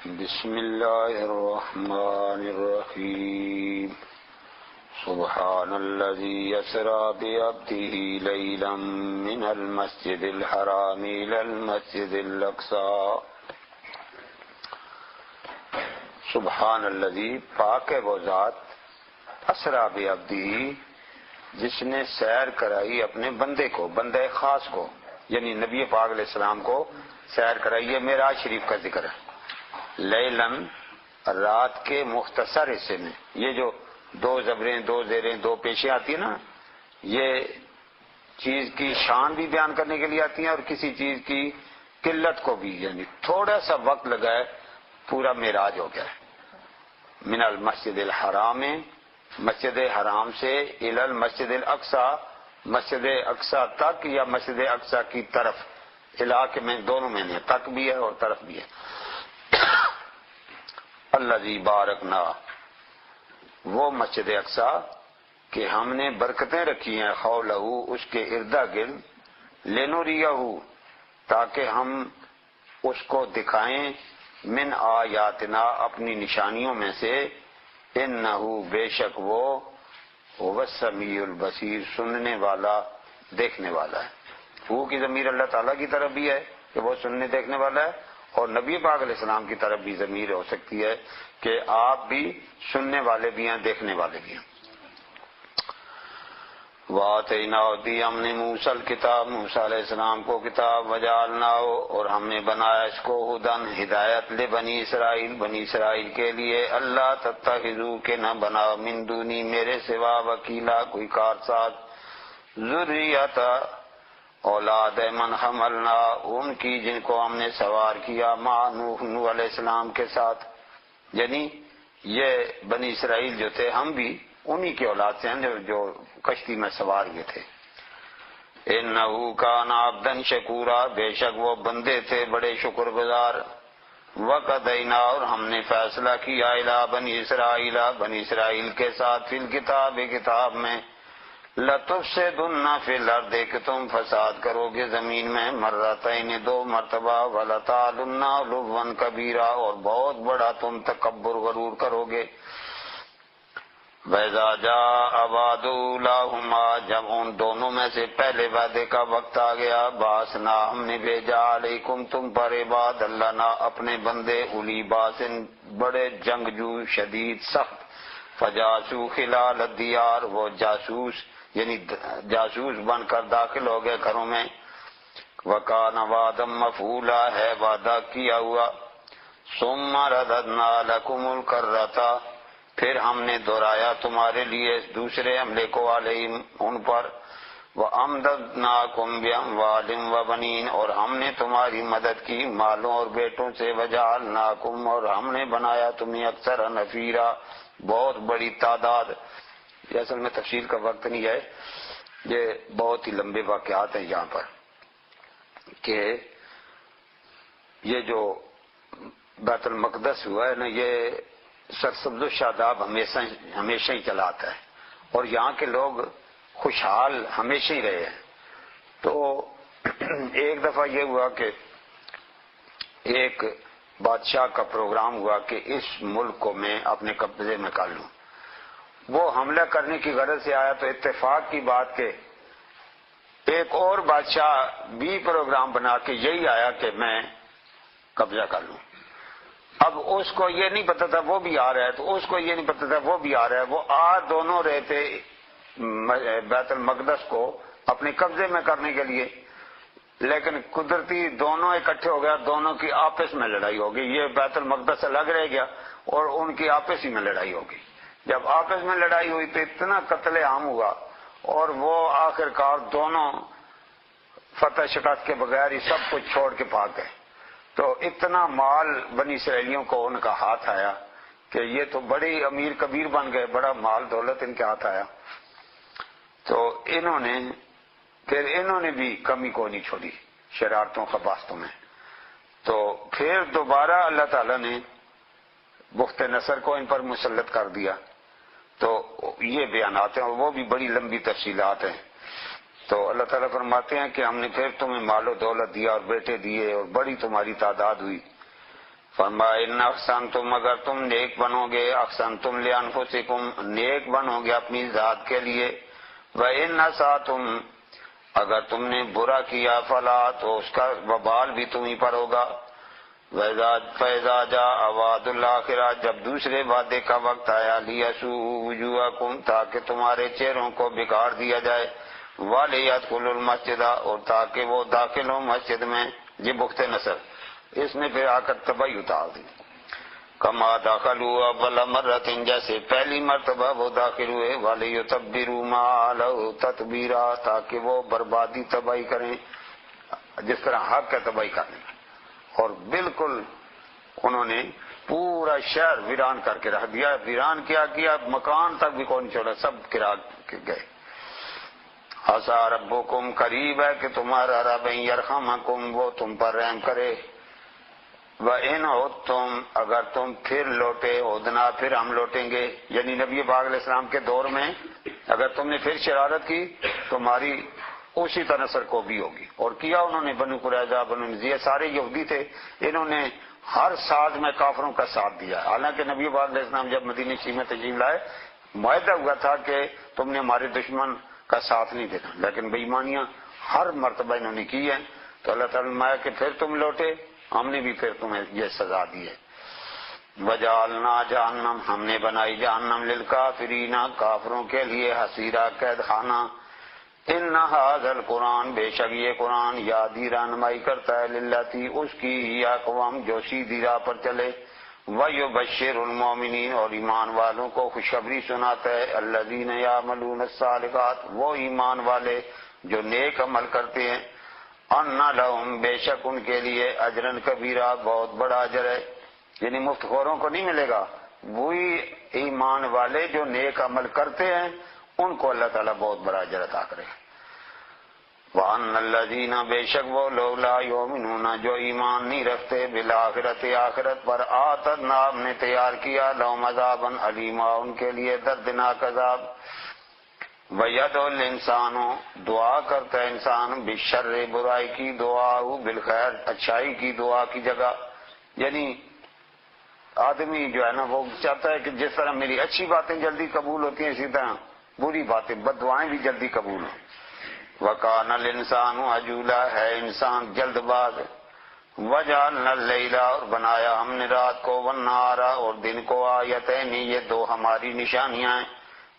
بسم اللہ الرحمن الرحیم سبحان الذی اسری بعبدہ لیلا من المسجد الحرام الی المسجد الاقصی۔ سبحان الذی، پاک ہے وہ ذات، اسری بعبدہ، جس نے سیر کرائی اپنے بندے کو، بندے خاص کو، یعنی نبی پاک علیہ السلام کو سیر کرائی۔ یہ معراج شریف کا ذکر ہے۔ لیلن، رات کے مختصر حصے میں، یہ جو دو زبریں، دو زیریں، دو پیشیں آتی ہیں نا، یہ چیز کی شان بھی بیان کرنے کے لیے آتی ہیں اور کسی چیز کی قلت کو بھی، یعنی تھوڑا سا وقت لگا ہے پورا معراج ہو گیا ہے۔ من المسجد الحرام، مسجد حرام سے، الی المسجد الاقصی، مسجد اقصی تک یا مسجد اقصی کی طرف، علاقے میں دونوں میں ہیں، تک بھی ہے اور طرف بھی ہے۔ الذی بارکنا، وہ مسجد اقصی کہ ہم نے برکتیں رکھی ہیں، حولہ، اس کے ارد گرد، لنریہ، تاکہ ہم اس کو دکھائیں، من آیاتنا، اپنی نشانیوں میں سے، انہ، بے شک وہ، هو السمیع البصیر، سننے والا، دیکھنے والا ہے۔ وہ کی ضمیر اللہ تعالیٰ کی طرف بھی ہے کہ وہ سننے دیکھنے والا ہے، اور نبی پاک علیہ السلام کی طرف بھی ضمیر ہو سکتی ہے کہ آپ بھی سننے والے بھی ہیں، دیکھنے والے بھی ہیں۔ وَآتَيْنَاهُ، دی ہم نے موسیٰ الکتاب، موسیٰ علیہ السلام کو کتاب، وَجَعَلْنَاهُ، اور ہم نے بنایا اس کو ہدن، ہدایت، لبنی اسرائیل، بنی اسرائیل کے لیے، اللہ تتخذوا، کہ نہ بناؤ، من دونی، میرے سوا، وکیلا، کوئی کارساز، ذریۃ، اولاد من حملنا، ان کی جن کو ہم نے سوار کیا، مع نوح، نوح علیہ السلام کے ساتھ، یعنی یہ بنی اسرائیل جو تھے ہم بھی انہی کے اولاد سے ہیں جو کشتی میں سوار ہوئے تھے۔ انہ کان عبدا شکورا، بے شک وہ بندے تھے بڑے شکر گزار۔ وقضینا، اور ہم نے فیصلہ کیا، الی بنی اسرائیل، بنی اسرائیل کے ساتھ، فی الکتاب، کتاب میں، لتفسدن فی الارض، کہ تم فساد کرو گے زمین میں، مرتین، دو مرتبہ، ولتعلن علوا کبیرا، اور بہت بڑا تم تکبر غرور کرو گے۔ وَإِذَا جَاءَ وَعْدُ أُولَاهُمَا، جب ان دونوں میں سے پہلے وعدے کا وقت آ گیا، بَعَثْنَا، ہم نے بھیجا، علیکم، تم پر، عباد اللہ، اپنے بندے، اولی باسن، بڑے جنگجو، شدید سخت، فجاسو خلال الدیار، وہ جاسوس، یعنی جاسوس بن کر داخل ہو گئے گھروں میں۔ وَكَانَ وَعْدًا مَفْعُولًا، ہے وعدہ کیا ہوا۔ ثُمَّ رَدَدْنَا لَكُمُ الْكَرَّةَ، پھر ہم نے دہرایا تمہارے لیے دوسرے حملے کو، علیہم، ان پر۔ وَأَمْدَدْنَاكُمْ بِأَمْوَالٍ وَبَنِينَ، اور ہم نے تمہاری مدد کی مالوں اور بیٹوں سے، وَجَعَلْنَاكُمْ، اور ہم نے بنایا تمہیں اکثر نفیرا، بہت بڑی تعداد۔ یہ اصل میں تفصیل کا وقت نہیں ہے، یہ بہت ہی لمبے واقعات ہیں یہاں پر، کہ یہ جو بیت المقدس ہوا ہے نا، یہ سرسبز و شاداب ہمیشہ ہی چلا آتا ہے، اور یہاں کے لوگ خوشحال ہمیشہ ہی رہے ہیں۔ تو ایک دفعہ یہ ہوا کہ ایک بادشاہ کا پروگرام ہوا کہ اس ملک کو میں اپنے قبضے میں کر لوں۔ وہ حملہ کرنے کی غرض سے آیا، تو اتفاق کی بات کہ ایک اور بادشاہ بھی پروگرام بنا کے یہی آیا کہ میں قبضہ کر لوں۔ اب اس کو یہ نہیں پتا تھا وہ بھی آ رہا ہے، تو اس کو یہ نہیں پتا تھا وہ بھی آ رہا ہے، وہ آ دونوں رہے تھے بیت المقدس کو اپنے قبضے میں کرنے کے لیے، لیکن قدرتی دونوں اکٹھے ہو گیا، دونوں کی آپس میں لڑائی ہو گئی، یہ بیت المقدس الگ رہ گیا اور ان کی آپس ہی میں لڑائی ہو گئی۔ جب آپس میں لڑائی ہوئی تو اتنا قتل عام ہوا، اور وہ آخر کار دونوں فتح شکست کے بغیر ہی سب کچھ چھوڑ کے بھاگ گئے۔ تو اتنا مال بنی اسرائیلیوں کو ان کا ہاتھ آیا کہ یہ تو بڑے امیر کبیر بن گئے، بڑا مال دولت ان کے ہاتھ آیا۔ تو انہوں نے بھی کمی کو نہیں چھوڑی شرارتوں خباستوں میں۔ تو پھر دوبارہ اللہ تعالیٰ نے بخت نصر کو ان پر مسلط کر دیا۔ تو یہ بیانات ہیں اور وہ بھی بڑی لمبی تفصیلات ہیں۔ تو اللہ تعالیٰ فرماتے ہیں کہ ہم نے پھر تمہیں مال و دولت دیا اور بیٹے دیے اور بڑی تمہاری تعداد ہوئی۔ فرمایا ان احسنتم اگر تم نیک بنو گے، احسنتم لانفسکم نیک بنو گے اپنی ذات کے لیے، وان اسأتم اگر تم نے برا کیا فلا تو اس کا وبال بھی تمہیں پر ہوگا، فَإِذَا جَاءَ وَعْدُ الْآخِرَةِ جب دوسرے وعدے کا وقت آیا، لِيَسُوءُ وُجُوهَكُمْ تاکہ تمہارے چہروں کو بگاڑ دیا جائے، وَلِيَدْخُلُوا الْمَسْجِدَ اور تاکہ وہ داخل ہوں مسجد میں، یہ بخت نصر، اس نے پھر آ کر تباہی اتار دی، کما دخلوا اول مرۃ جیسے پہلی مرتبہ وہ داخل ہوئے، وَلِيُتَبِّرُوا مَا عَلَوْا تَتْبِيرًا تاکہ وہ بربادی تباہی کریں جس طرح حق کا تباہی کرنے، اور بالکل انہوں نے پورا شہر ویران کر کے رکھ دیا، ویران کیا مکان تک بھی کون چھوڑا، سب گرا گئے۔ عسیٰ ربکم قریب ہے کہ تمہارا رب یرحمکم وہ تم پر رحم کرے، وَإِنْ عُدْتُمْ اگر تم پھر لوٹے، عدنا پھر ہم لوٹیں گے، یعنی نبی پاک علیہ السلام کے دور میں اگر تم نے پھر شرارت کی تمہاری اسی طرح سرکوبی ہوگی، اور کیا انہوں نے بنو قریظہ بنو نذیر سارے یہودی تھے، انہوں نے ہر ساز میں کافروں کا ساتھ دیا، حالانکہ نبی پاک علیہ السلام جب مدینہ شریف میں تشریف لائے معاہدہ ہوا تھا کہ تم نے ہمارے دشمن کا ساتھ نہیں دینا، لیکن بے ایمانیاں ہر مرتبہ انہوں نے کی ہیں، تو اللہ تعالیٰ نے فرمایا کہ پھر تم لوٹے، ہم نے بھی پھر تمہیں یہ سزا دی ہے۔ وَجَعَلْنَا جہنم ہم نے بنائی جہنم للکافرین کافروں کے لیے حصیرا قید خانہ، ان ھذا القرآن بے شک یہ قرآن یادی رہنمائی کرتا ہے للتی اس کی ہی اقوام جو سیدھی راہ پر چلے، وَيُبَشِّرُ الْمُؤْمِنِينَ اور ایمان والوں کو خوشخبری سناتا ہے، الذین یعملون الصالحات وہ ایمان والے جو نیک عمل کرتے ہیں، ان لہم بے شک ان کے لیے اجرن کبیرہ بہت بڑا اجر ہے، یعنی مفت خوروں کو نہیں ملے گا، وہی ایمان والے جو نیک عمل کرتے ہیں ان کو اللہ تعالیٰ بہت بڑا اجر عطا کرے۔ وَأَنَّ الَّذِينَ بے شک وہ لوگ لا یؤمنون جو ایمان نہیں رکھتے بالآخرت آخرت پر، آتدنا ہم نے تیار کیا لہم عذابا علیما ان کے لیے دردناک عذاب، وَيَدْعُ الْإِنسَانُ دعا کرتا ہے انسان بالشر برائی کی، دعا بالخیر اچھائی کی دعا کی جگہ، یعنی آدمی جو ہے نا وہ چاہتا ہے کہ جس طرح میری اچھی باتیں جلدی قبول ہوتی ہیں اسی طرح بری باتیں بد دعائیں بھی جلدی قبول ہوں۔ وَكَانَ الْإِنسَانُ عَجُولًا ہے انسان جلد باز، وَجَعَلْنَا اللَّيْلَ اور بنایا ہم نے رات کو، وَالنَّهَارَ اور دن کو، آیتین یہ دو ہماری نشانیاں ہیں،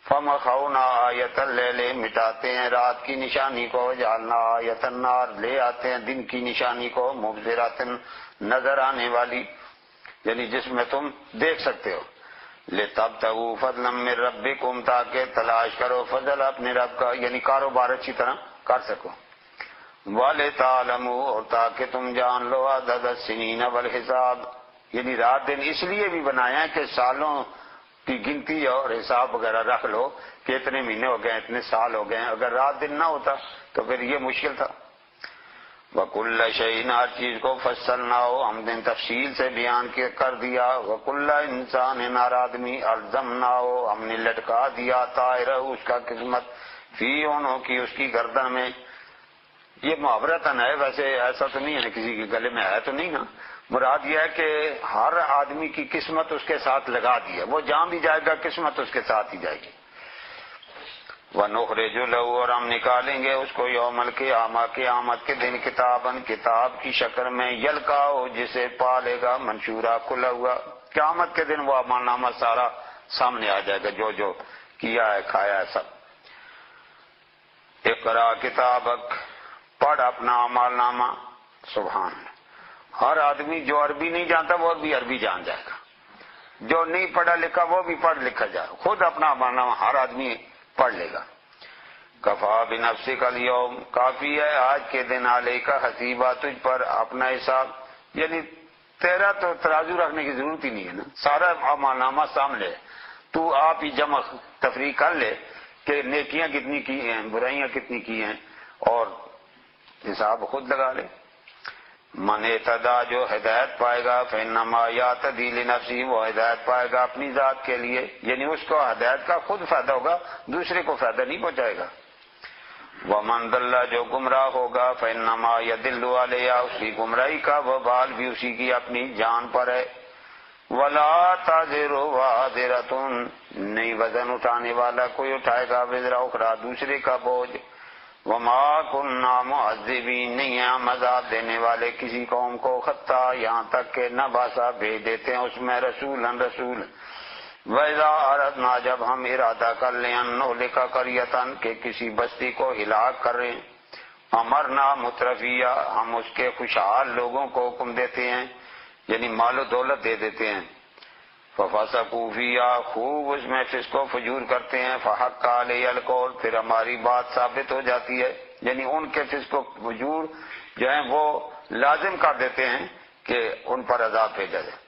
فَمَحَوْنَا آیَةَ اللَّيْلِ مٹاتے ہیں رات کی نشانی کو، وَجَعَلْنَا آیَةَ النَّهَارِ لے آتے ہیں دن کی نشانی کو، مُبْصِرَةً نظر آنے والی، یعنی جس میں تم دیکھ سکتے ہو، لِتَبْتَغُوا فَضْلًا مِّن رَبِّكُمْ تاکہ تلاش کرو فضل اپنے رب کا، یعنی کاروبار اچھی طرح کر سکو، وَلِتَعْلَمُوا اور تاکہ تم جان لو عدد السنین والحساب، یعنی رات دن اس لیے بھی بنایا ہے کہ سالوں کی گنتی اور حساب وغیرہ رکھ لو کہ اتنے مہینے ہو گئے اتنے سال ہو گئے، اگر رات دن نہ ہوتا تو پھر یہ مشکل تھا۔ وَكُلَّ شَيْءٍ ہر چیز کو فصلناه ہم نے تفصیل سے بیان کر دیا، وَكُلَّ انسان ہر آدمی الزمناه ہم نے لٹکا دیا طائرہ اس کا قسمت فی عنق کی اس کی گردن میں، یہ محاورتاً ہے، ویسے ایسا تو نہیں ہے کسی کے گلے میں ہے تو نہیں نا، مراد یہ ہے کہ ہر آدمی کی قسمت اس کے ساتھ لگا دی ہے، وہ جہاں بھی جائے گا قسمت اس کے ساتھ ہی جائے گی۔ وَنُخْرِجُ لَهُ اور ہم نکالیں گے اس کو یوم القیامہ قیامت کے دن کتاباً کتاب کی شکل میں، یلقاہ جسے پا لے گا منشورا کھلا ہوا، قیامت کے دن وہ اعمال نامہ سارا سامنے آ جائے گا، جو جو کیا ہے کھایا ہے سب۔ اقرا کتابک پڑھ اپنا اعمال نامہ، سبحان اللہ، ہر آدمی جو عربی نہیں جانتا وہ بھی عربی جان جائے گا، جو نہیں پڑھا لکھا وہ بھی پڑھ لکھا جائے، خود اپنا اعمال نامہ ہر آدمی پڑھ لے گا۔ کفا بنفسک الیوم کافی ہے آج کے دن علیک حسیبہ تجھ پر اپنا حساب، یعنی تیرا تو ترازو رکھنے کی ضرورت ہی نہیں ہے نا، سارا اعمال نامہ سامنے، تو آپ ہی جمع تفریق کر لے کہ نیکیاں کتنی کی ہیں برائیاں کتنی کی ہیں اور حساب خود لگا لے۔ من اہتدیٰ جو ہدایت پائے گا فإنما یہتدی لنفسہ وہ ہدایت پائے گا اپنی ذات کے لیے، یعنی اس کو ہدایت کا خود فائدہ ہوگا، دوسرے کو فائدہ نہیں پہنچائے گا۔ ومن ضل جو گمراہ ہوگا فإنما يضل علیہ اس کی گمراہی کا وبال بھی اسی کی اپنی جان پر ہے. ولا تزر وازرۃ نہیں وزن اٹھانے والا کوئی اٹھائے گا وزر اخرى دوسرے کا بوجھ. وما كنا معذبین نہیں ہیں ہم عذاب دینے والے کسی قوم کو حتی یہاں تک کہ نبعث بھیج دیتے ہیں اس میں رسول. وَإِذَا أَرَدْنَا جب ہم ارادہ کر لیں أَن نُهْلِكَ قَرْيَةً کہ کسی بستی کو ہلاک کریں امرنا مترفیہ ہم اس کے خوشحال لوگوں کو حکم دیتے ہیں یعنی مال و دولت دے دیتے ہیں. فَفَسَقُوا فِيهَا خوب اس میں فسق و فجور کرتے ہیں. فَحَقَّ عَلَيْهِ الْقَوْلُ پھر ہماری بات ثابت ہو جاتی ہے یعنی ان کے فسق و فجور جو ہیں وہ لازم کر دیتے ہیں کہ ان پر عذاب بھیجا جائے.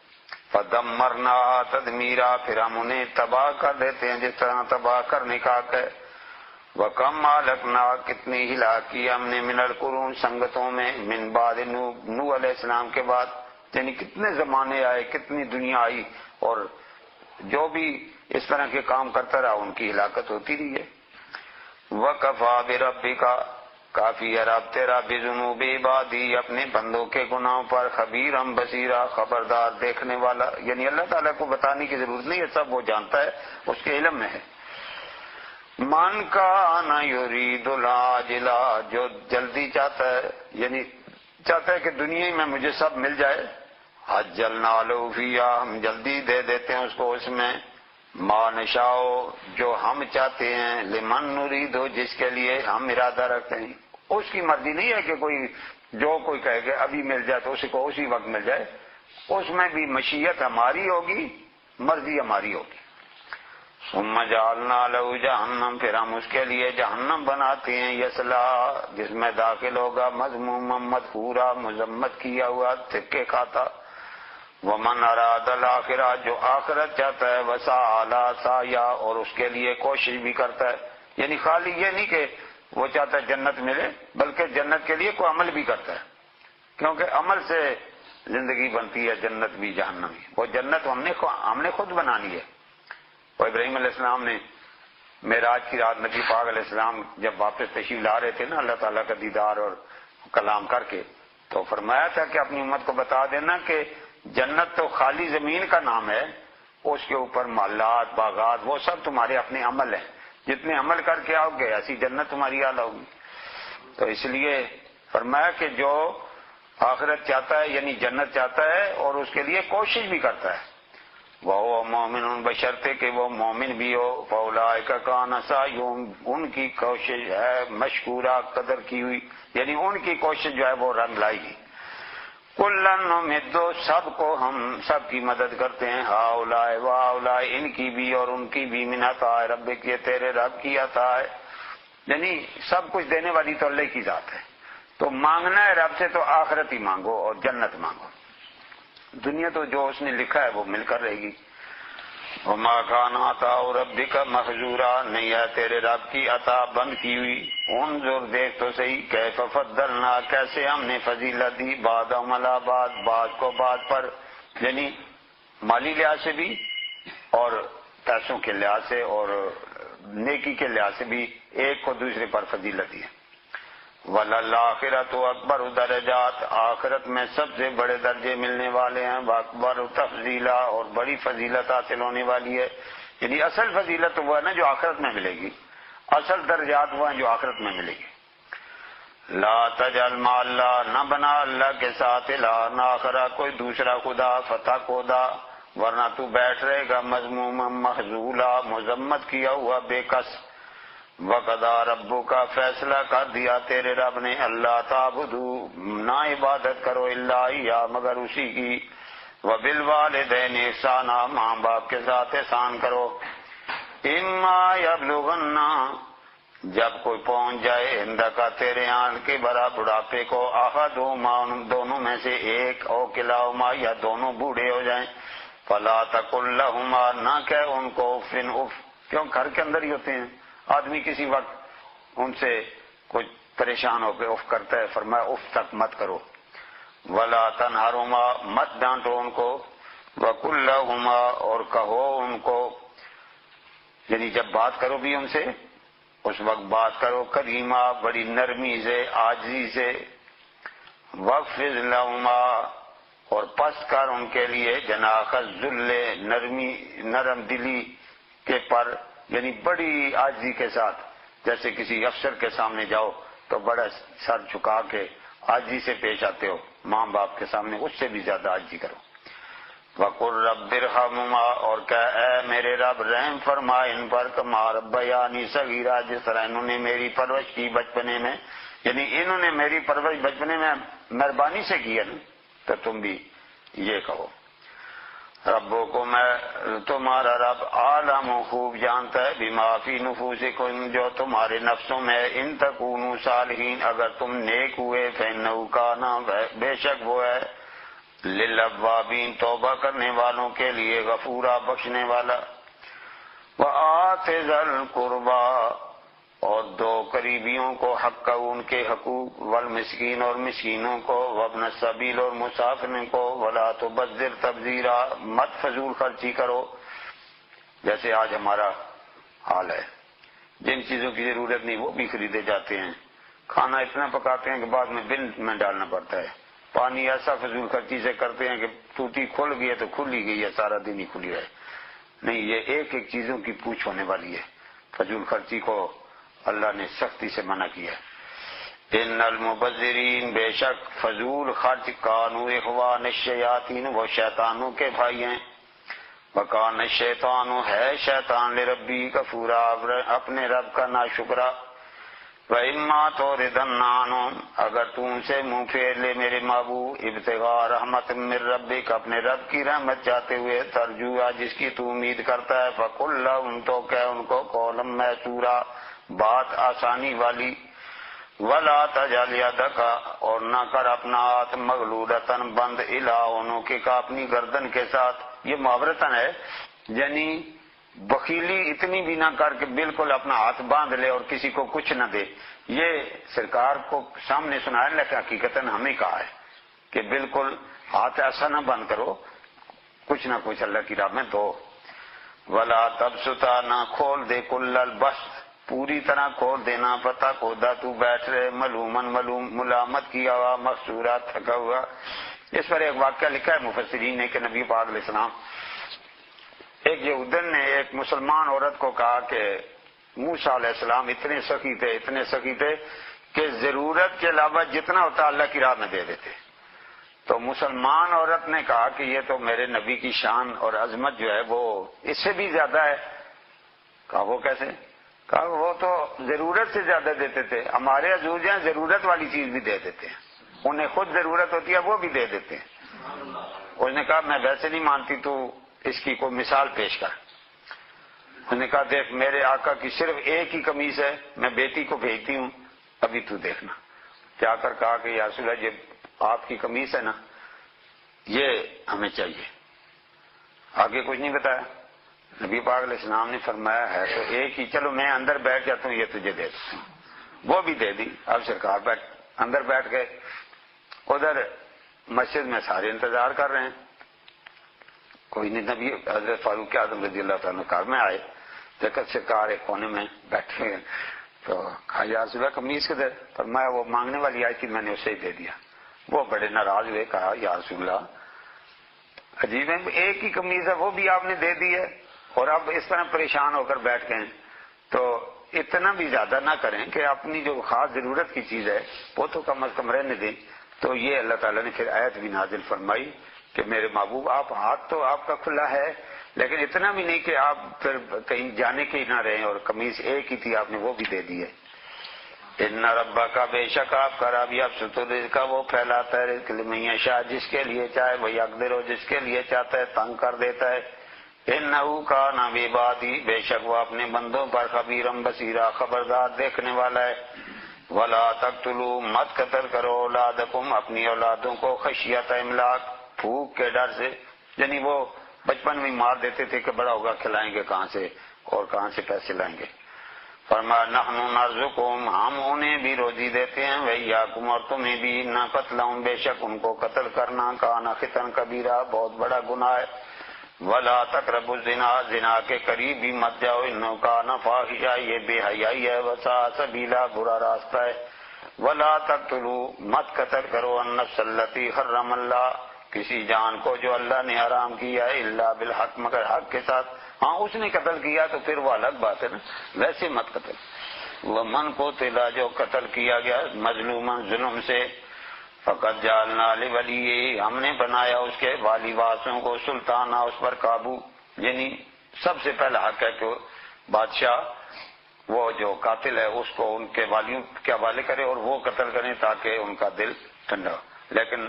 فَدَمَّرْنَا تَدْمِيرًا پھر ہم انہیں تباہ کر دیتے ہیں جس طرح تباہ کرنے کا حق ہے. وَكَمْ أَهْلَكْنَا کتنی ہلاک کی ہم نے من القرون سنگتوں میں من بعد نوح علیہ السلام کے بعد یعنی کتنے زمانے آئے کتنی دنیا آئی اور جو بھی اس طرح کے کام کرتا رہا ان کی ہلاکت ہوتی رہی ہے. وَكَفَىٰ بِرَبِّكَ کافی ہے رب تیرا بذنوب عبادی اپنے بندوں کے گناہوں پر خبیرم بصیرا خبردار دیکھنے والا یعنی اللہ تعالیٰ کو بتانے کی ضرورت نہیں ہے سب وہ جانتا ہے اس کے علم میں ہے. من کان یرید العاجلہ جو جلدی چاہتا ہے یعنی چاہتا ہے کہ دنیا میں مجھے سب مل جائے عجلنا لہ فیہا ہم جلدی دے دیتے ہیں اس کو اس میں ما نشاء جو ہم چاہتے ہیں لمن نرید جس کے لیے ہم ارادہ رکھتے ہیں. اس کی مرضی نہیں ہے کہ کوئی کہے کہ ابھی مل جائے تو اسی کو اسی وقت مل جائے. اس میں بھی مشیت ہماری ہوگی مرضی ہماری ہوگی. ثم جعلنا لہ جہنم پھر ہم اس کے لیے جہنم بناتے ہیں یصلا جس میں داخل ہوگا مذموما مدحورا مذمت کیا ہوا تھکے کھاتا. ومن اراد الاخرہ جو آخرت چاہتا ہے وسعی لہا سعیا اور اس کے لیے کوشش بھی کرتا ہے یعنی خالی یہ نہیں کہ وہ چاہتا ہے جنت ملے بلکہ جنت کے لیے کوئی عمل بھی کرتا ہے کیونکہ عمل سے زندگی بنتی ہے جنت بھی جہنم بھی. وہ جنت ہم نے خود بنانی ہے. وہ ابراہیم علیہ السلام نے معراج کی رات نبی پاک علیہ السلام جب واپس تشریف لا رہے تھے نا اللہ تعالیٰ کا دیدار اور کلام کر کے تو فرمایا تھا کہ اپنی امت کو بتا دینا کہ جنت تو خالی زمین کا نام ہے اس کے اوپر محلات باغات وہ سب تمہارے اپنے عمل ہیں جتنے عمل کر کے آؤ گے ایسی جنت تمہاری اعلیٰ ہوگی. تو اس لیے فرمایا کہ جو آخرت چاہتا ہے یعنی جنت چاہتا ہے اور اس کے لیے کوشش بھی کرتا ہے وہ مومن بشرطے کہ وہ مومن بھی ہو. فاولئک کان سعیہم ان کی کوشش ہے مشکورہ قدر کی ہوئی یعنی ان کی کوشش جو ہے وہ رنگ لائے گی. کلن نمد سب کو ہم سب کی مدد کرتے ہیں ہؤلاء وہؤلاء ان کی بھی اور ان کی بھی من عطاء ربک یہ تیرے رب کی عطا ہے یعنی سب کچھ دینے والی تو اللہ کی ذات ہے. تو مانگنا ہے رب سے تو آخرت ہی مانگو اور جنت مانگو. دنیا تو جو اس نے لکھا ہے وہ مل کر رہے گی. وما کان عطاء ربک محظورا نہیں ہے تیرے رب کی عطا بند کی ہوئی. انظر دیکھ تو صحیح کیف فضلنا کیسے ہم نے فضیلت دی بعضهم علی بعض بعض کو بعض پر یعنی مالی لحاظ سے بھی اور پیسوں کے لحاظ سے اور نیکی کے لحاظ سے بھی ایک کو دوسرے پر فضیلت دی ہے. وَلَلْآخِرَةُ أَكْبَرُ درجات آخرت میں سب سے بڑے درجے ملنے والے ہیں. وَأَكْبَرُ تفضیلا اور بڑی فضیلت حاصل ہونے والی ہے یعنی اصل فضیلت وہ ہے نا جو آخرت میں ملے گی اصل درجات وہ ہیں جو آخرت میں ملے گی. لا تجعل مع اللہ نہ بنا اللہ کے ساتھ الہا آخر کوئی دوسرا خدا فتح کودا ورنہ تو بیٹھ رہے گا مذموما مخذولا مذمت کیا ہوا بے کس. وقضا ربک کا فیصلہ کر دیا تیرے رب نے اللہ تعبدو نہ عبادت کرو الا یا مگر اسی کی. وبالوالدین احسانا ماں باپ کے ساتھ احسان کرو. اما یبلغن جب کوئی پہنچ جائے اندکا تیرے آن کے برا بڑھاپے کو احدہما ان دونوں میں سے ایک او کلاہما یا دونوں بوڑھے ہو جائیں فلا تقل لہما نہ کہ ان کو اف اف کیوں گھر کے اندر ہی ہوتے ہیں آدمی کسی وقت ان سے کچھ پریشان ہو کے اف کرتا ہے فرمایا اف تک مت کرو. ولا تنہرہما مت ڈانٹو ان کو. وقل لہما اور کہو ان کو یعنی جب بات کرو بھی ان سے اس وقت بات کرو کریما بڑی نرمی سے عاجزی سے، وَخْفِضْ لَهُمَا اور پست کر ان کے لیے جناح الذل نرمی نرم دلی کے پر، یعنی بڑی عاجزی کے ساتھ، جیسے کسی افسر کے سامنے جاؤ تو بڑا سر جھکا کے عاجزی سے پیش آتے ہو، ماں باپ کے سامنے اس سے بھی زیادہ عاجزی کرو۔ وَقُلْ رَبِّ ارْحَمْهُمَا اور کہ اے میرے رب رحم فرما ان پر کما ربیانی صغیرا جس طرح انہوں نے میری پرورش کی بچپنے میں، یعنی انہوں نے میری پرورش بچپنے میں مہربانی سے کی ہے نا، تو تم بھی یہ کہو۔ ربوں کو میں تمہارا رب عالم خوب جانتا ہے بما فی نفوسکم جو تمہارے نفسوں میں، ان تکونوا صالحین اگر تم نیک ہوئے فإنہ کان بے شک وہ ہے للأوابین توبہ کرنے والوں کے لیے غفورا بخشنے والا۔ وآت ذی القربی اور دو قریبیوں کو حق ان کے حقوق، والمسکین اور مسکینوں کو، وابن السبیل اور مسافروں کو، ولا تبذر تبذیرا مت فضول خرچی کرو، جیسے آج ہمارا حال ہے، جن چیزوں کی ضرورت نہیں وہ بھی خریدے جاتے ہیں، کھانا اتنا پکاتے ہیں کہ بعد میں بل میں ڈالنا پڑتا ہے، پانی ایسا فضول خرچی سے کرتے ہیں کہ ٹوٹی کھل گئی ہے تو کھل ہی گئی ہے، سارا دن ہی کھلی ہے، نہیں، یہ ایک ایک چیزوں کی پوچھ ہونے والی ہے، فضول خرچی کو اللہ نے سختی سے منع کیا۔ ان المبذرین بے شک فضول خرچ کانوا اخوان الشیاطین وہ شیطانوں کے بھائی ہیں، وکان الشیطان ہے شیطان لربی کفورا اپنے رب کا ناشکرا۔ وَإِمَّا تُعْرِضَنَّ عَنْهُمْ اگر تو ان سے منہ پھیر لے میرے محبوب ابتغاء رحمت من ربک اپنے رب کی رحمت چاہتے ہوئے ترجوها جس کی تو امید کرتا ہے، فَقُلْ لَهُمْ تو کہ ان کو قولا میسورا بات آسانی والی، وَلَا تَجْعَلْ يَدَكَ اور نہ کر اپنا ہاتھ مغلولۃ بند الی عنقک کا اپنی گردن کے ساتھ، یہ محاورتاً ہے، یعنی بخیلی اتنی بھی نہ کر کے بالکل اپنا ہاتھ باندھ لے اور کسی کو کچھ نہ دے، یہ سرکار کو سامنے سنایا، لیکن حقیقتاً ہمیں کہا ہے کہ بالکل ہاتھ ایسا نہ بند کرو، کچھ نہ کچھ اللہ کی راہ میں دو۔ ولا تبسطا نہ کھول دے کل البسط پوری طرح کھول دینا، پتہ کھودا تو بیٹھ رہے ملومن ملامت کیا ہوا مقصورا تھکا ہوا۔ اس پر ایک واقعہ لکھا ہے مفسرین نے کہ نبی پاک علیہ السلام ایک یہودن نے ایک مسلمان عورت کو کہا کہ موسیٰ علیہ السلام اتنے سخی تھے کہ ضرورت کے علاوہ جتنا ہوتا اللہ کی راہ میں دے دیتے، تو مسلمان عورت نے کہا کہ یہ تو میرے نبی کی شان اور عظمت جو ہے وہ اس سے بھی زیادہ ہے۔ کہا وہ کیسے؟ کہا وہ تو ضرورت سے زیادہ دیتے تھے، ہمارے حضور جو ہیں ضرورت والی چیز بھی دے دیتے ہیں، انہیں خود ضرورت ہوتی ہے وہ بھی دے دیتے ہیں۔ اس نے کہا میں ویسے نہیں مانتی، تو اس کی کوئی مثال پیش کر۔ اس نے کہا دیکھ میرے آقا کی صرف ایک ہی قمیص ہے، میں بیٹی کو بھیجتی ہوں، ابھی تو دیکھنا۔ جا کر کہا کہ یا رسول اللہ یہ آپ کی قمیص ہے نا، یہ ہمیں چاہیے، آگے کچھ نہیں بتایا۔ نبی پاک علیہ السلام نے فرمایا ہے تو ایک ہی، چلو میں اندر بیٹھ جاتا ہوں یہ تجھے دے دیتا ہوں، وہ بھی دے دی۔ اب سرکار اندر بیٹھ گئے، ادھر مسجد میں سارے انتظار کر رہے ہیں، کوئی نہیں۔ نبی حضرت فاروق اعظم رضی اللہ تعالیٰ گھر میں آئے، دیکھا سرکار ایک کونے میں بیٹھے ہیں، تو کہا یا رسول اللہ قمیص کدھر؟ فرمایا وہ مانگنے والی آئی تھی میں نے اسے ہی دے دیا۔ وہ بڑے ناراض ہوئے، کہا یا رسول اللہ عجیب ہے، ایک ہی قمیص ہے وہ بھی آپ نے دے دی ہے اور اب اس طرح پریشان ہو کر بیٹھ گئے ہیں، تو اتنا بھی زیادہ نہ کریں کہ اپنی جو خاص ضرورت کی چیز ہے وہ تو کم از کم رہنے دیں۔ تو یہ اللہ تعالیٰ نے پھر آیت بھی نازل فرمائی کہ میرے محبوب آپ ہاتھ تو آپ کا کھلا ہے لیکن اتنا بھی نہیں کہ آپ پھر کہیں جانے کے ہی نہ رہیں، اور قمیص ایک ہی تھی آپ نے وہ بھی دے دی ہے۔ ان ربک بے شک آپ کا رب یبسط الرزق وہ پھیلاتا ہے رزق لمن یشاء جس کے لیے چاہے، ویقدر جس کے لیے چاہتا ہے تنگ کر دیتا ہے۔ انہ کان بعبادی بے شک وہ اپنے بندوں پر خبیرم بصیرا خبردار دیکھنے والا ہے۔ ولا تقتلوا مت قتل کرو اولادکم اپنی اولادوں کو خشیت املاق بھوک کے ڈر سے، یعنی وہ بچپن میں مار دیتے تھے کہ بڑا ہوگا کھلائیں گے کہاں سے اور کہاں سے پیسے لائیں گے۔ فرمایا نحن نرزقهم ہم انہیں بھی روزی دیتے ہیں، وإياكم اور تمہیں بھی، نہ قتلهم بے شک ان کو قتل کرنا کان خطا کبیرہ بہت بڑا گناہ ہے۔ ولا تقربوا الزنا، زنا کے قریب بھی مت جاؤ، انہ کان فاحشہ، یہ بے حیائی ہے، وساء سبیلا، برا راستہ ہے۔ ولا تقتلوا، مت قتل کرو، النفس التی حرم اللہ، کسی جان کو جو اللہ نے حرام کیا ہے، الا بالحق، مگر حق کے ساتھ۔ ہاں اس نے قتل کیا تو پھر وہ الگ بات ہے نا، ویسے مت قتل۔ ومن قتل، جو قتل کیا گیا مظلومن، ظلم سے، فقط جعلنا لولی، ہم نے بنایا اس کے والی وارثوں کو، سلطانہ، اس پر قابو، یعنی سب سے پہلا حق ہے کہ بادشاہ وہ جو قاتل ہے اس کو ان کے والیوں کے حوالے کرے اور وہ قتل کریں تاکہ ان کا دل ٹھنڈا ہو۔ لیکن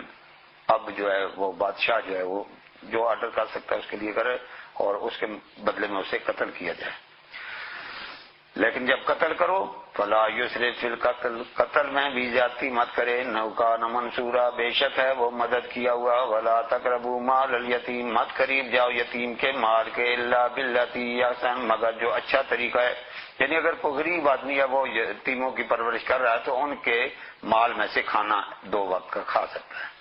اب جو ہے وہ بادشاہ جو ہے وہ جو آرڈر کر سکتا ہے اس کے لیے کرے اور اس کے بدلے میں اسے قتل کیا جائے۔ لیکن جب قتل کرو فلا یسرف فی القتل، قتل میں بھی زیادتی مت کرے، انہ کان منصورا، بے شک ہے وہ مدد کیا ہوا، ولا تقربوا مال الیتیم، مت قریب جاؤ یتیم کے مال کے، الا باللتی احسن، مگر جو اچھا طریقہ ہے، یعنی اگر کوئی غریب آدمی ہے وہ یتیموں کی پرورش کر رہا ہے تو ان کے مال میں سے کھانا 2 وقت کا کھا سکتا ہے،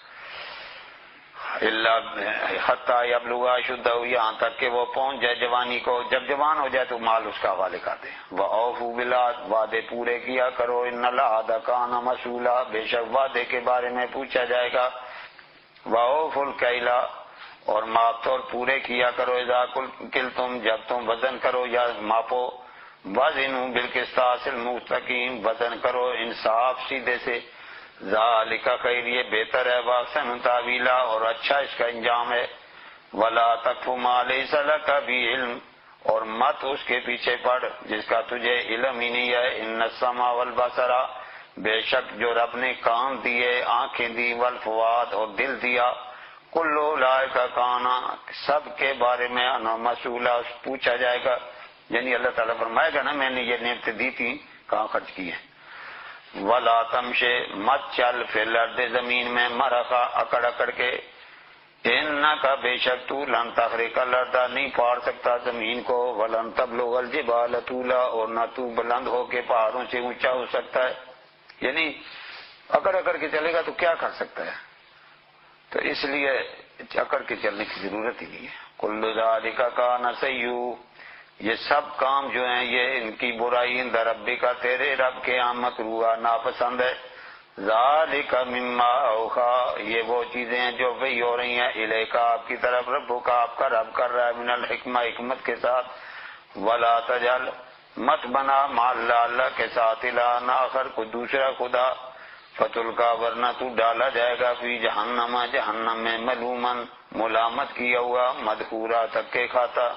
حتیٰ یبلغ اشدہ، یہاں تک کہ وہ پہنچ جائے جوانی کو، جب جوان ہو جائے تو مال اس کا حوالے کر دے۔ وَأَوْفُوا بِالْعَهْدِ، وعدے پورے کیا کرو، ان العہد کان مسئولا، بے شک وعدے کے بارے میں پوچھا جائے گا۔ وَأَوْفُوا الْكَيْلَ، اور ماپ تول پورے کیا کرو، اذا کلتم، جب تم وزن کرو یا ماپو، وزنوا بالقسطاس المستقیم، وزن کرو انصاف سیدھے سے، ذالک خیر، یہ بہتر ہے، واحسن تاویلا، اور اچھا اس کا انجام ہے۔ ولا تقف ما لیس لک بہ علم، اور مت اس کے پیچھے پڑ جس کا تجھے علم ہی نہیں ہے۔ ان السمع والبصر، بے شک جو رب نے کان دیے، آنکھیں دی، والفؤاد، اور دل دیا، کل اولئک کان، سب کے بارے میں مسئولا، پوچھا جائے گا، یعنی اللہ تعالیٰ فرمائے گا نا میں نے یہ نعمتیں دی تھی کہاں خرچ کی ہیں۔ ولا تمشے، مت چل فی الارض، زمین میں، مرخا، اکڑ اکڑ کے، انکا، بے شک تو، لن تخرق الارض، نہیں پاڑ سکتا زمین کو، ولن تبلغ الجبال طولا، اور نہ تو بلند ہو کے پہاڑوں سے اونچا ہو سکتا ہے، یعنی اکڑ اکڑ کے چلے گا تو کیا کر سکتا ہے، تو اس لیے اکڑ کے چلنے کی ضرورت ہی نہیں ہے۔ کل ذالک کان سیئہ، یہ سب کام جو ہیں یہ ان کی برائی عند ربک، تیرے رب کے یہاں مکروہ، ناپسند ہے۔ ذالک مما اوحی، یہ وہ چیزیں ہیں جو وحی ہو رہی ہیں، الیک، آپ کی طرف، ربک، آپ کا رب کر رہا ہے، من الحکمہ، حکمت کے ساتھ۔ ولا تجعل، مت بنا، مع اللہ، اللہ کے ساتھ، الہا آخر، کوئی دوسرا خدا، فتلقی، ورنہ تو ڈالا جائے گا، فی جہنم، جہنم میں، ملومن، ملامت کیا ہوا، مدحورا، دھکے کھاتا۔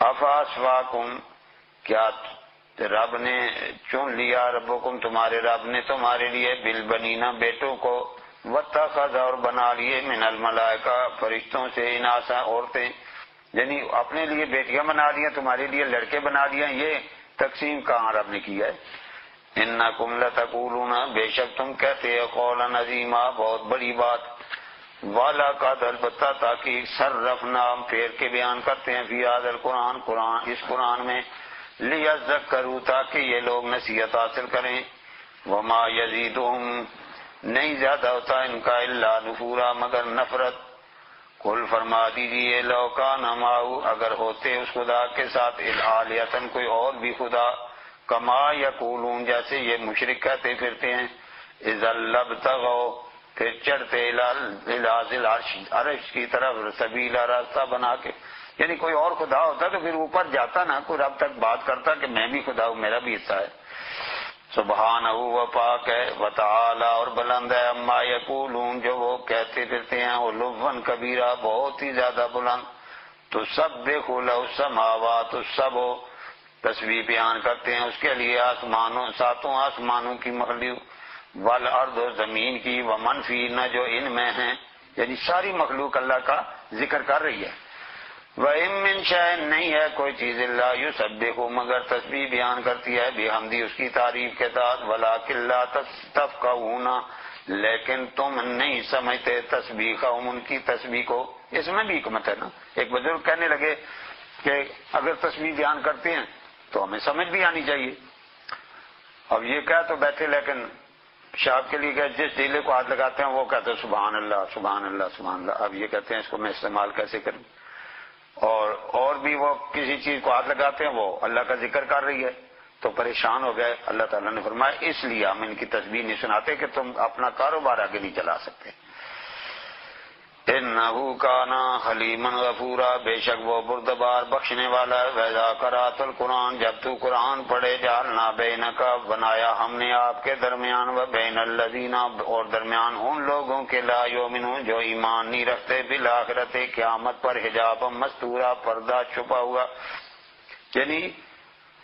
افاسواکم، کیا رب نے چن لیا، ربکم، تمہارے رب نے تمہارے لیے، بالبنین، بیٹوں کو، واتخذ، اور بنا لیے، من الملائکہ، فرشتوں سے، اناسا، عورتیں، یعنی اپنے لیے بیٹیاں بنا لیا، تمہارے لیے لڑکے بنا لیا، یہ تقسیم کہاں رب نے کیا ہے۔ انکم لتقولون، بے شک تم کہتے ہیں، قولا عظیما، بہت بڑی بات، وَلَقَدْ، البتہ تاکہ، صرفنا، ہم پھیر کے بیان کرتے ہیں، فی ھذا القرآن، اس قرآن میں، لیذکروا، تاکہ یہ لوگ نصیحت حاصل کریں، وما یزیدہم، نہیں زیادہ ہوتا ان کا، الا نفورا، مگر نفرت۔ قل، فرما دیجئے، لو کان معہ، اگر ہوتے اس خدا کے ساتھ، آلیۃ، کوئی اور بھی خدا، کما یقولون، جیسے یہ مشرک کہتے پھرتے ہیں، اذا لابتغوا، پھر چڑھتے، الی ذی العرش، عرش کی طرف، سبیلا، راستہ بنا کے، یعنی کوئی اور خدا ہوتا تو پھر اوپر جاتا نا، کوئی رب تک بات کرتا کہ میں بھی خدا ہوں، میرا بھی حصہ ہے۔ سبحانہ، وہ پاک ہے، وتعالی، اور بلند ہے، اما یقولون، جو وہ کہتے پھرتے ہیں، علوا کبیرہ، بہت ہی زیادہ بلند۔ تسبح لہ السماوات السبع، تسبیح بیان کرتے ہیں اس کے لیے آسمانوں، 7 آسمانوں کی مخلوق، والارض، زمین کی، ومن فیہن، جو ان میں ہیں، یعنی ساری مخلوق اللہ کا ذکر کر رہی ہے۔ وَإِن مِّن شَيْءٍ، نہیں ہے کوئی چیز، الا یسبح، مگر تسبیح بیان کرتی ہے، بحمدہ، اس کی تعریف کے ساتھ، ولکن لا تفقہون، لیکن تم نہیں سمجھتے تسبیحہم، ان کی تسبیح کو۔ اس میں بھی حکمت ہے نا، ایک بزرگ کہنے لگے کہ اگر تسبیح بیان کرتے ہیں تو ہمیں سمجھ بھی آنی چاہیے۔ اب یہ کہہ تو بیٹھے، لیکن پیشاب کے لیے کہ جس ڈیلے کو ہاتھ لگاتے ہیں وہ کہتے ہیں سبحان اللہ، سبحان اللہ، سبحان اللہ، اب یہ کہتے ہیں اس کو میں استعمال کیسے کروں؟ اور بھی وہ کسی چیز کو ہاتھ لگاتے ہیں، وہ اللہ کا ذکر کر رہی ہے تو پریشان ہو گئے۔ اللہ تعالیٰ نے فرمایا اس لیے ہم ان کی تسبیح نہیں سناتے کہ تم اپنا کاروبار آگے نہیں چلا سکتے۔ انہ کان حلیما غفورا، بے شک وہ بردبار بخشنے والا ہے۔ وَإِذَا قَرَأْتَ الْقُرْآنَ، جب تو قرآن پڑھے، جعلنا بینک، بنایا ہم نے آپ کے درمیان، وبین الذین، اور درمیان ان لوگوں کے لا یؤمنون جو ایمان نہیں رکھتے، بالآخرت، قیامت پر، حجابا مستورا، پردہ چھپا ہوا۔ یعنی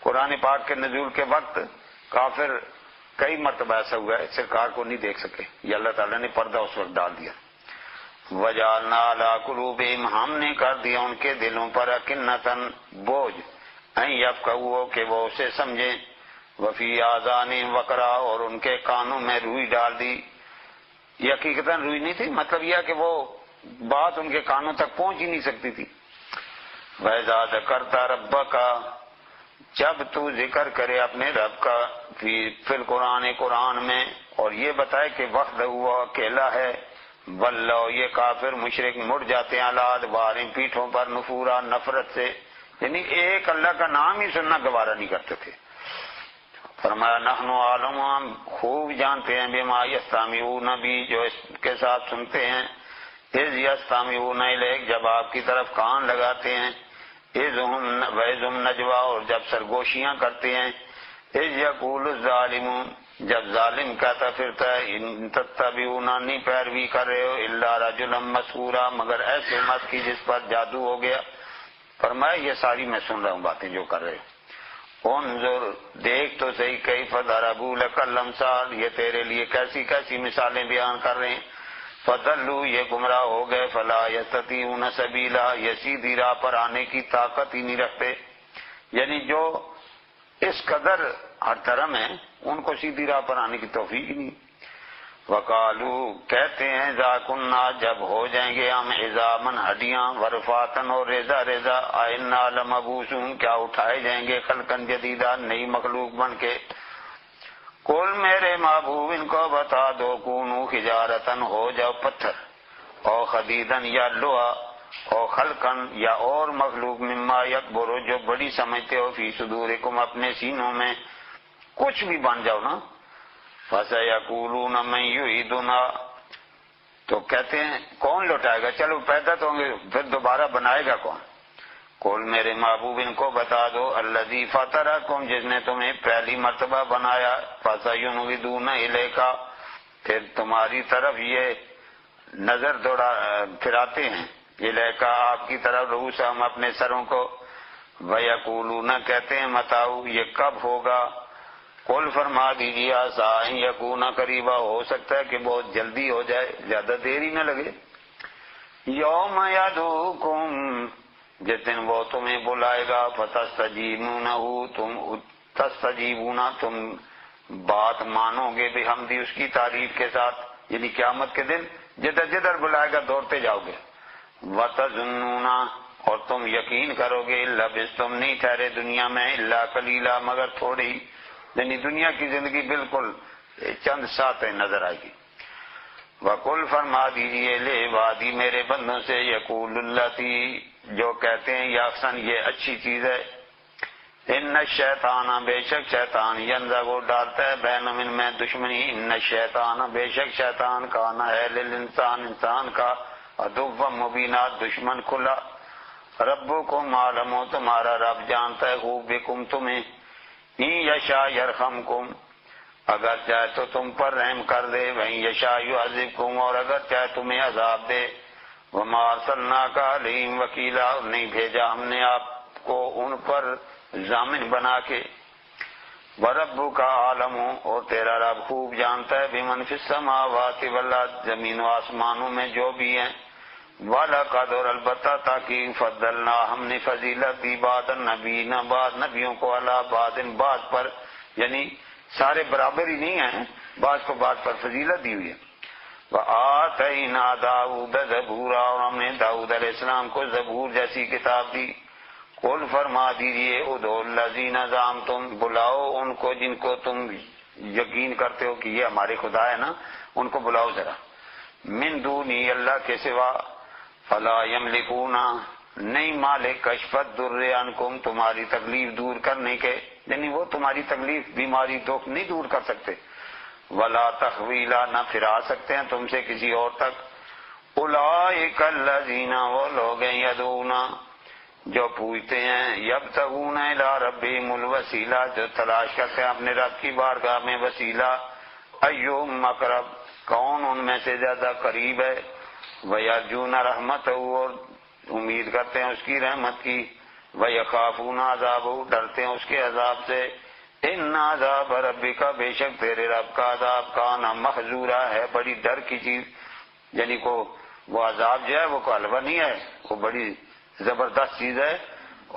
قرآن پاک کے نزول کے وقت کافر کئی مرتبہ ایسا ہوا ہے سرکار کو نہیں دیکھ سکے، یہ اللہ تعالیٰ نے پردہ اس وقت ڈال دیا۔ وَجَعَلْنَا عَلَىٰ قُلُوبِهِمْ، ہم نے کر دیا ان کے دلوں پر، اکنتاً بوجھ، ان یفقہوا، کہ وہ اسے سمجھیں، وفی آذانہم وقرا، اور ان کے کانوں میں روئی ڈال دی۔ یہ حقیقتاً روئی نہیں تھی، مطلب یہ کہ وہ بات ان کے کانوں تک پہنچ ہی نہیں سکتی تھی۔ وَإِذَا ذَكَرْتَ رَبَّكَ، جب تو ذکر کرے اپنے رب کا، فی القرآن میں، اور یہ بتائے کہ وحدہ ہوا اکیلا ہے، ولو، یہ کافر مشرک مڑ جاتے ہیں، علی ادبارہم، پیٹھوں پر، نفورا، نفرت سے، یعنی ایک اللہ کا نام ہی سننا گوارا نہیں کرتے تھے۔ فرمایا نحن عالم، ہم خوب جانتے ہیں، بما یستمعون بھی، جو اس کے ساتھ سنتے ہیں، اذ یستمعون الیک، جب آپ کی طرف کان لگاتے ہیں، اذ ہم نجوا، اور جب سرگوشیاں کرتے ہیں، اذ یقول الظالمون، جب ظالم کہتا پھرتا ہے، ان تتبعون، نہیں پیروی کر رہے ہو، الا رجلا مسحورا، مگر ایسے مت کی جس پر جادو ہو گیا۔ فرمایا یہ ساری میں سن رہا ہوں باتیں جو کر رہے ہو، انظر، دیکھ تو صحیح، کیف ضربوا لک الامثال، یہ تیرے لیے کیسی کیسی مثالیں بیان کر رہے ہیں، فضلوا، یہ گمراہ ہو گئے، فلا یستطیعون سبیلا، یہ سیدھی راہ پر آنے کی طاقت ہی نہیں رکھتے، یعنی جو اس قدر ہر طرح میں ان کو سیدھی راہ پر آنے کی توفیق ہی نہیں۔ وقالو، کہتے ہیں، اذا کنا، جب ہو جائیں گے ہم، عظاما، ہڈیاں، ورفاتن، اور ریزہ ریزہ، ائنا لمبعوثون، کیا اٹھائے جائیں گے، خلقا جدیدا، نئی مخلوق بن کے۔ قل، میرے محبوب ان کو بتا دو، کونو حجارتن، ہو جاؤ پتھر، او حدیدن، یا لوہا، او خلقن، یا اور مخلوق، مما یکبر، جو بڑی سمجھتے ہو، فی صدورکم، اپنے سینوں میں، کچھ بھی بن جاؤ نا۔ فَسَيَقُولُونَ مَن يُعِيدُنَا، تو کہتے ہیں کون لوٹائے گا، چلو پیدا تو ہوں گے، پھر دوبارہ بنائے گا کون۔ قل، میرے محبوب ان کو بتا دو، الذی فطرکم، جس نے تمہیں پہلی مرتبہ بنایا، فَسَيُنْغِضُونَ إِلَيْكَ، پھر تمہاری طرف یہ نظر پھراتے ہیں، الیک، آپ کی طرف، رؤوسہم، اپنے سروں کو، وَيَقُولُونَ، کہتے ہیں، متاؤ، یہ کب ہوگا۔ قل، فرما دیجیے، عسیٰ ان یکون قریبا، ہو سکتا ہے کہ بہت جلدی ہو جائے، زیادہ دیر ہی نہ لگے۔ یوم یدعوکم، جس دن وہ تمہیں بلائے گا، فتستجیبونہ، تم بات مانو گے، بحمدی، اس کی تعریف کے ساتھ، یعنی قیامت کے دن جدھر جدھر بلائے گا دوڑتے جاؤ گے۔ وتظنون، اور تم یقین کرو گے، لبثتم، نہیں ٹھہرے دنیا میں، الا قلیلا، مگر تھوڑی، یعنی دنیا کی زندگی بالکل چند ساتیں نظر آئے گی۔ وَقُلْ، فرما دیجئے، لِعِبَادِی، میرے بندوں سے، یقول التی، جو کہتے ہیں، یحسن، یہ اچھی چیز ہے، ان الشیطان، بے شک شیطان، ینزغ، ڈالتا ہے، بینہم، ان میں دشمنی، ان الشیطان، بے شک شیطان، کان ہے، للانسان، انسان کا، عدوا مبینا، دشمن کھلا۔ ربکم عالم، تمہارا رب جانتا ہے، خوب بکم، تمہیں، ان یشاء یرحمکم، اگر چاہے تو تم پر رحم کر دے، وَإِن یشاء یعذبکم، اور اگر چاہے تمہیں عذاب دے۔ وما ارسلناک علیہم وکیلا، نہیں بھیجا ہم نے آپ کو ان پر ضامن بنا کے۔ وَرَبُّكَ عَالَمُ، اور تیرا رب خوب جانتا ہے، بِمَنْ فِي السَّمَاوَاتِ وَالْأَرْضِ، زمین و آسمانوں میں جو بھی ہیں۔ وَلَقَدْ، اور البتہ تاکہ، فضلنا، ہم نے فضیلت دی، بعض النبیین، بعض نبیوں کو، علی بعض، بعض پر، یعنی سارے برابر ہی نہیں ہیں، بعض کو بعض پر فضیلت دی ہوئی ہے۔ وَآتَيْنَا دَاؤُدَ زَبُورًا، اور ہم نے داؤد علیہ السلام کو زبور جیسی کتاب دی۔ قل، فرما دیجئے، ادعوا الذین زعمتم، بلاؤ ان کو جن کو تم یقین کرتے ہو کہ یہ ہمارے خدا ہے نا، ان کو بلاؤ ذرا، من دونی، اللہ کے سوا، فلا یملکون، نہیں مالک کشفت در عنکم تمہاری تکلیف دور کرنے کے، یعنی وہ تمہاری تکلیف بیماری دکھ نہیں دور کر سکتے، ولا تحویلا نہ پھرا سکتے ہیں تم سے کسی اور تک، اولئک الذین وہ لوگ ہیں یدعون جو پوچھتے ہیں، یبتغون الی ربہم الوسیلہ جو تلاش کرتے ہیں اپنے رب کی بارگاہ میں وسیلہ، ایہم اقرب کون ان میں سے زیادہ قریب ہے، ویرجون رحمتہ اور امید کرتے ہیں اس کی رحمت کی، ویخافون عذابہ ڈرتے ہیں اس کے عذاب سے، ان عذاب ربک بے شک تیرے رب کا عذاب کان محذورا ہے بڑی ڈر کی چیز، یعنی کو وہ عذاب جو ہے وہ کوئی حلوہ نہیں ہے، وہ بڑی زبردست چیز ہے،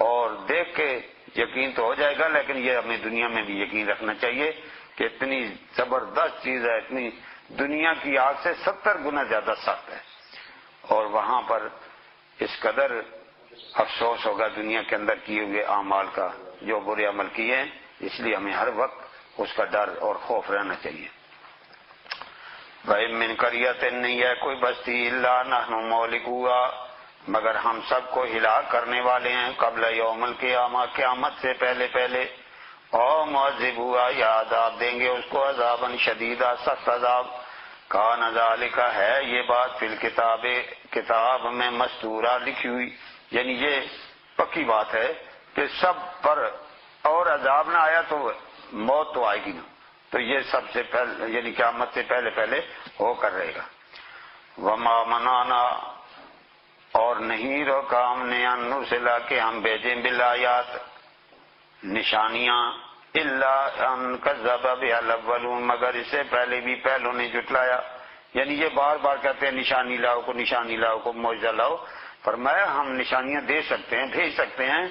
اور دیکھ کے یقین تو ہو جائے گا، لیکن یہ ہمیں دنیا میں بھی یقین رکھنا چاہیے کہ اتنی زبردست چیز ہے، اتنی دنیا کی آگ سے 70 گنا زیادہ سخت ہے، اور وہاں پر اس قدر افسوس ہوگا دنیا کے اندر کیے ہوئے اعمال کا جو برے عمل کیے ہیں، اس لیے ہمیں ہر وقت اس کا ڈر اور خوف رہنا چاہیے۔ وَإِن مِّن قَرْيَةٍ نہیں ہے کوئی بستی إِلَّا نَحْنُ مُهْلِكُوهَا مگر ہم سب کو ہلاک کرنے والے ہیں، قبل یوم القیامہ قیامت سے پہلے اور معذبوها یا عذاب دیں گے اس کو عذابا شدیدا سخت عذاب، کان ذالک ہے یہ بات فی الکتاب کتاب میں مستورہ لکھی ہوئی، یعنی یہ پکی بات ہے کہ سب پر اور عذاب نہ آیا تو موت تو آئے گی نا، تو یہ سب سے پہلے یعنی قیامت سے پہلے ہو کر رہے گا۔ وما منانا اور نہیں روکا ہم نے ان نرسلا کہ ہم بھیجیں بالآیات نشانیاں، الا ان کذب بها الاولون مگر اس سے پہلے بھی پہلوں نے جھٹلایا، یعنی یہ بار بار کہتے ہیں نشانی لاؤ کو نشانی لاؤ کو معجزہ لاؤ، فرمایا ہم نشانیاں دے سکتے ہیں بھیج سکتے ہیں،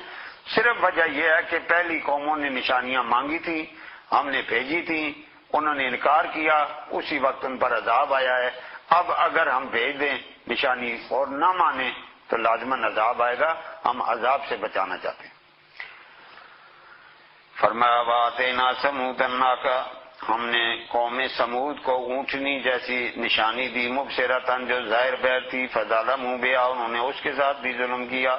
صرف وجہ یہ ہے کہ پہلی قوموں نے نشانیاں مانگی تھی، ہم نے بھیجی تھی، انہوں نے انکار کیا، اسی وقت ان پر عذاب آیا ہے، اب اگر ہم بھیج دیں نشانی اور نہ مانیں تو لازماً عذاب آئے گا، ہم عذاب سے بچانا چاہتے ہیں۔ فرمایا وآتینا ثمود الناقہ ہم نے قوم سمود کو اونٹنی جیسی نشانی دی، مبصرۃ جو ظاہر بہر تھی، فظلموا بہا انہوں نے اس کے ساتھ بھی ظلم کیا،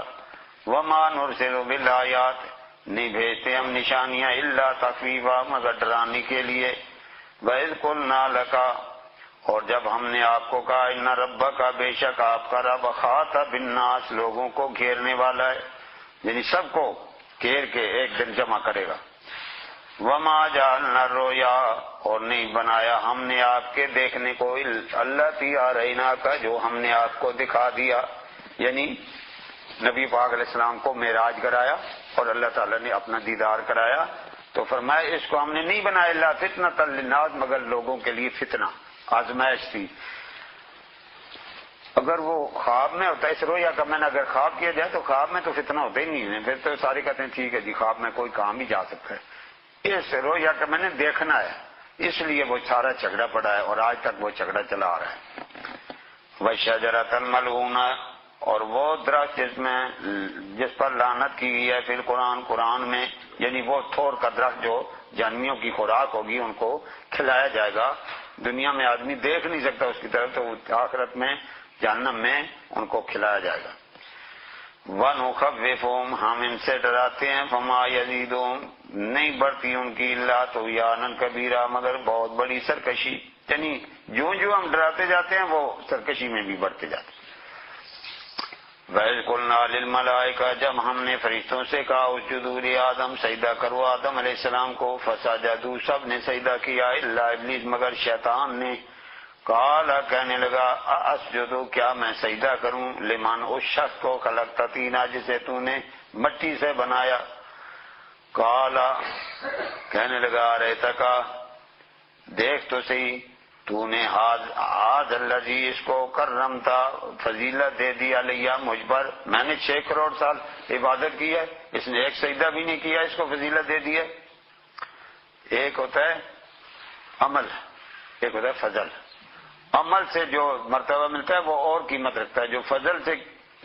وما نرسل بالآیات نہیں بھیجتے ہم نشانیاں الا تخویفا مگر ڈرانے کے لیے، وَإِذْ قُلْنَا لَكَ اور جب ہم نے آپ کو کہا ان ربک بے شک آپ کا رب احاط بالناس لوگوں کو گھیرنے والا ہے، یعنی سب کو گھیر کے ایک دن جمع کرے گا، وما جعلنا الرؤیا اور نہیں بنایا ہم نے آپ کے دیکھنے کو اللاتی اریناک جو ہم نے آپ کو دکھا دیا، یعنی نبی پاک علیہ السلام کو معراج کرایا اور اللہ تعالیٰ نے اپنا دیدار کرایا، تو فرمایا اس کو ہم نے نہیں بنایا الا فتنۃ للناس مگر لوگوں کے لیے فتنہ آزمائش تھی، اگر وہ خواب میں ہوتا ہے اس رویا کا میں نے اگر خواب کیا جائے تو خواب میں تو فتنہ ہوتا ہی نہیں ہے، پھر تو سارے کہتے ہیں ٹھیک ہے جی خواب میں کوئی کام ہی جا سکتا ہے، اس رویا کا میں نے دیکھنا ہے، اس لیے وہ سارا جھگڑا پڑا ہے اور آج تک وہ جھگڑا چلا آ رہا ہے۔ وَشَجَرَةً مَلْعُونَةً اور وہ درخت جس پر لعنت کی گئی ہے پھر قرآن میں، یعنی وہ تھور کا درخت جو جہنمیوں کی خوراک ہوگی ان کو کھلایا جائے گا، دنیا میں آدمی دیکھ نہیں سکتا اس کی طرف، تو آخرت میں جہنم میں ان کو کھلایا جائے گا۔ وَنُخَوِّفُهُمْ ہم ان سے ڈراتے ہیں، فَمَا يَزِيدُهُمْ نہیں بڑھتی ان کی الا طغیانا کبیرا مگر بہت بڑی سرکشی، یعنی جو ہم ڈراتے جاتے ہیں وہ سرکشی میں بھی بڑھتے جاتے ہیں۔ وَإِذْ قُلْنَا لِلْمَلَائِكَةِ جب ہم نے فرشتوں سے کہا اسجدوا لآدم سجدہ کرو آدم علیہ السلام کو، فسجدوا سب نے سجدہ کیا الا ابلیس مگر شیطان نے، قال کہنے لگا اسجد کیا میں سجدہ کروں لمن اس شخص کو خلقت طینا جسے تو نے مٹی سے بنایا، قال کہنے لگا ریتکا دیکھ تو صحیح تو نے ہاد الذی اس کو کرمتا فضیلت دے دی علیہ مجھ پر، میں نے 6 کروڑ سال عبادت کی ہے اس نے ایک سجدہ بھی نہیں کیا، اس کو فضیلت دے دی ہے۔ ایک ہوتا ہے عمل ایک ہوتا ہے فضل، عمل سے جو مرتبہ ملتا ہے وہ اور قیمت رکھتا ہے، جو فضل سے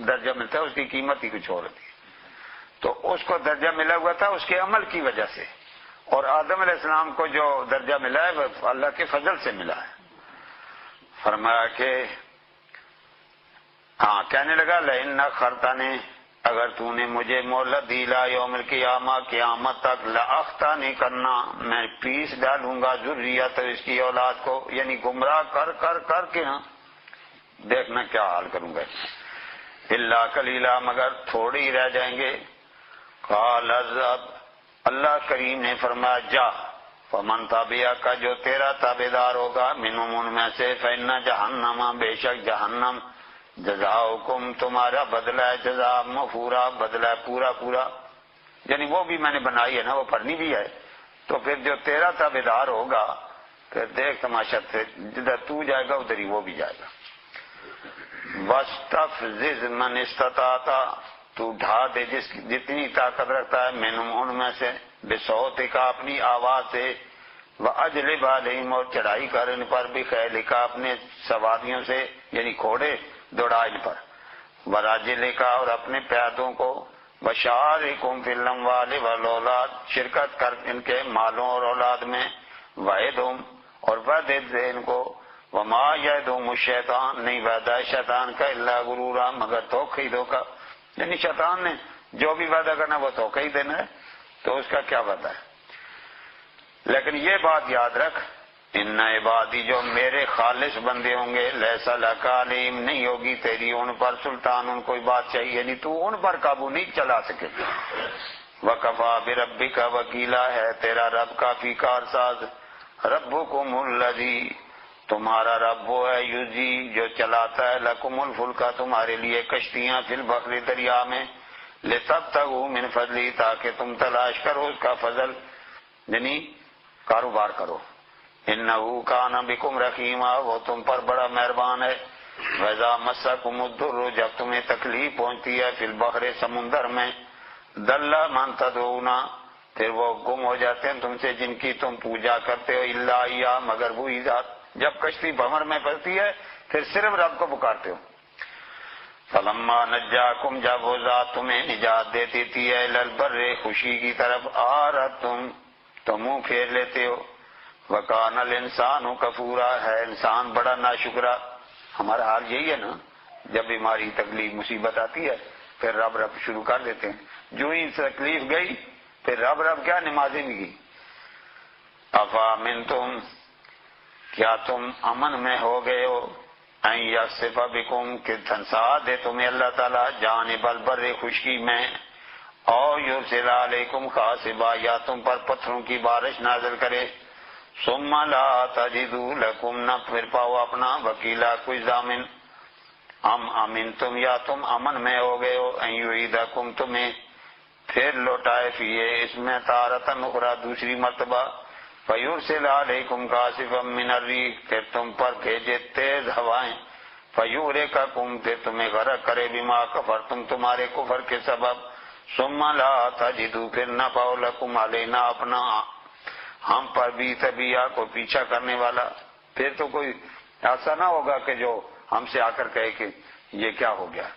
درجہ ملتا ہے اس کی قیمت ہی کچھ اور ہوتی ہے، تو اس کو درجہ ملا ہوا تھا اس کے عمل کی وجہ سے، اور آدم علیہ السلام کو جو درجہ ملا ہے وہ اللہ کے فضل سے ملا ہے۔ فرمایا کہ کہنے لگا لئن اخرتنی اگر تو نے مجھے مہلت دی لا یوم القیامہ قیامت تک لاختہ نہیں کرنا، میں پیس ڈالوں گا ذریت اس کی اولاد کو، یعنی گمراہ کر کر کر کے نا دیکھنا کیا حال کروں گا، الا قلیلا مگر تھوڑے ہی رہ جائیں گے۔ قال اذهب، اللہ کریم نے فرمایا جا، فمن تابعک کا جو تیرا تابعدار ہوگا، منہم ان میں سے، فإن جہنم بے شک جہنم، جزاؤکم تمہارا بدلہ ہے، جزا مغفورا بدلہ ہے پورا پورا، یعنی وہ بھی میں نے بنائی ہے نا، وہ پڑھنی بھی ہے، تو پھر جو تیرا تابعدار ہوگا پھر دیکھ تماشا، جدھر تو جائے گا ادھر ہی وہ بھی جائے گا۔ وَاسْتَفْزِزْ مَنِ اسْتَطَعْتَ، تو ڈھا دے جتنی طاقت رکھتا ہے، منہم ان میں سے، بصوتک اپنی آواز سے، وَأَجْلِبْ عَلَيْهِمْ اور چڑھائی کر ان پر، بِخَيْلِکَ اپنے سواریوں سے، یعنی گھوڑے دوڑا ان پر، وَرَجِلِکَ اور اپنے پیادوں کو، وَشَارِكُمْ فِي الْأَمْوَالِ وَالْأَوْلَادِ شرکت کر ان کے مالوں اور اولاد میں، وَعِدْهُمْ اور وعدے دے ان کو، وَمَا يَعِدُهُمُ الشَّيْطَانُ نہیں وعدہ شیطان کا الا غرورا مگر دھوکہ ہی دھوکہ، یعنی شیطان نے جو بھی وعدہ کرنا وہ دھوکہ ہی دینا ہے، تو اس کا کیا وعدہ ہے۔ لیکن یہ بات یاد رکھ، ان عبادی جو میرے خالص بندے ہوں گے، لیسا لک علیہم نہیں ہوگی تیری ان پر سلطان، ان کوئی بات چاہیے نہیں، تو ان پر قابو نہیں چلا سکے۔ وکفا بربک وکیلا ہے تیرا رب کافی کارساز، ربکم الذی تمہارا رب وہ ہے، یوزی جو چلاتا ہے، لکم الفلکا تمہارے لیے کشتیاں، فی البحر دریا میں، لتبتغوا من فضلی تاکہ تم تلاش کرو اس کا فضل، یعنی کاروبار کرو، انہو کان بکم رحیما وہ تم پر بڑا مہربان ہے۔ وَإِذَا مَسَّكُمُ الضُّرُّ جب تمہیں تکلیف پہنچتی ہے، فی البحر سمندر میں، دل من تدعون پھر وہ گم ہو جاتے ہیں تم سے جن کی تم پوجا کرتے ہو، الا ایا مگر وہی ذات، جب کشتی بھنور میں پھنستی ہے پھر صرف رب کو پکارتے ہو۔ فلما نجاکم جب وہ ذات تمہیں نجات دیتی تھی، الی البر خوشی کی طرف، آرتم تو منہ پھیر لیتے ہو، وکان الانسان کفورا ہے انسان بڑا ناشکرا۔ ہمارا حال یہی ہے نا، جب بیماری تکلیف مصیبت آتی ہے پھر رب رب شروع کر دیتے ہیں، جو ہی تکلیف گئی پھر رب رب کیا نمازیں نہیں گئی۔ افامنتم کیا تم امن میں ہو گئے ہو، ان یخسف بکم کہ دھنسا دے تمہیں اللہ تعالیٰ جانب البر خشکی میں، او یرسل علیکم خاصبا یا تم پر پتھروں کی بارش نازل کرے، ثم لا تجدوا لکم نہ پھر پاؤ اپنا وکیلا کوئی ضامن، ام امنتم یا تم امن میں ہو گئے ہو، ان یعیدکم تمہیں پھر لوٹائے فیہ اس میں تارۃ اخری دوسری مرتبہ، فیرسل علیکم کاشفا من الریح پھر تم پر بھیجے تیز ہوائیں، فیغرقکم پھر تمہیں غرق کرے بما کفرتم تمہارے کفر کے سبب، ثم لا تجدوا پھر نہ پاؤ لکم علینا اپنا ہم پر بھی طبیعہ کو پیچھا کرنے والا، پھر تو کوئی ایسا نہ ہوگا کہ جو ہم سے آ کر کہے کہ یہ کیا ہو گیا۔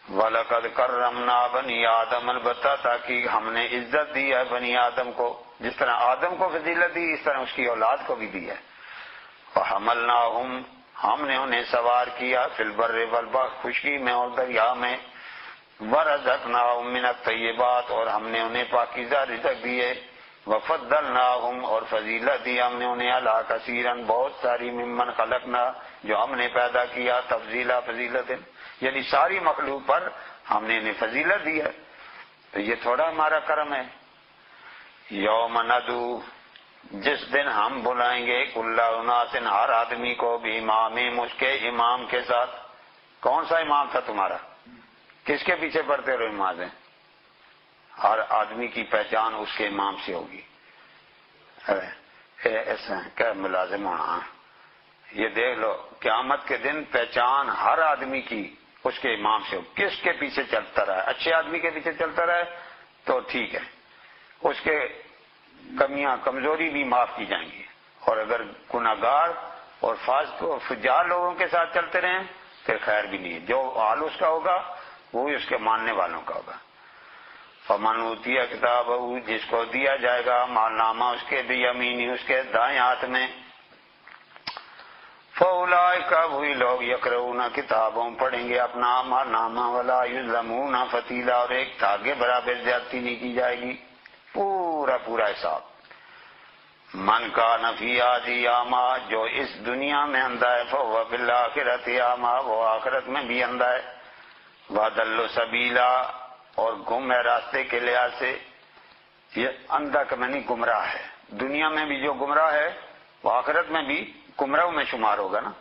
وَلَقَدْ كَرَّمْنَا بَنِي آدَمَ البتہ تاکہ ہم نے عزت دی ہے بنی آدم کو، جس طرح آدم کو فضیلت دی اس طرح اس کی اولاد کو بھی دی ہے۔ وَحَمَلْنَاهُمْ ہم نے انہیں سوار کیا، فی البر والبحر خشکی میں اور دریا میں، وَرَزَقْنَاهُمْ مِنَ الطَّيِّبَاتِ اور ہم نے انہیں پاکیزہ رزق دیے، وَفَضَّلْنَاهُمْ اور فضیلت دی ہم نے انہیں عَلَىٰ کثیرًا بہت ساری ممن خلقنا جو ہم نے پیدا کیا، تفضیلا فضیلت، یعنی ساری مخلوق پر ہم نے انہیں فضیلت دی ہے، تو یہ تھوڑا ہمارا کرم ہے۔ یوم ندعو جس دن ہم بلائیں گے کل اناس ہر آدمی کو بامامہم اس کے امام کے ساتھ۔ کون سا امام تھا تمہارا؟ کس کے پیچھے پڑھتے رہو نمازیں؟ ہر آدمی کی پہچان اس کے امام سے ہوگی۔ ایسا کیا ملازم ہونا، یہ دیکھ لو قیامت کے دن پہچان ہر آدمی کی اس کے امام سے ہو، کس کے پیچھے چلتا رہا ہے، اچھے آدمی کے پیچھے چلتا رہے تو ٹھیک ہے، اس کے کمیاں کمزوری بھی معاف کی جائیں گی، اور اگر گناہگار اور فاسق اور فجار لوگوں کے ساتھ چلتے رہیں پھر خیر بھی نہیں ہے، جو حال اس کا ہوگا وہی اس کے ماننے والوں کا ہوگا۔ فمن اوتی کتابہ جس کو دیا جائے گا مال نامہ اس کے بیمینی اس کے دائیں ہاتھ میں، فَأُولَٰئِکَ وہی لوگ یقرؤون کتابوں پڑھیں گے اپنا نامہ ولا یظلمون فتیلا، اور ایک دھاگے برابر زیادتی نہیں کی جائے گی، پورا پورا حساب۔ من کان فی ہذہ اعمی، جو اس دنیا میں اندھا ہے، فہو فی الآخرۃ اعمی، وہ آخرت میں بھی اندھا ہے۔ وَأَضَلُّ سَبِیلًا، اور گم ہے راستے کے لحاظ سے، یہ اندھا کا معنی گمراہ ہے، دنیا میں بھی جو گمراہ ہے وہ آخرت میں بھی گمراہوں میں شمار ہوگا نا،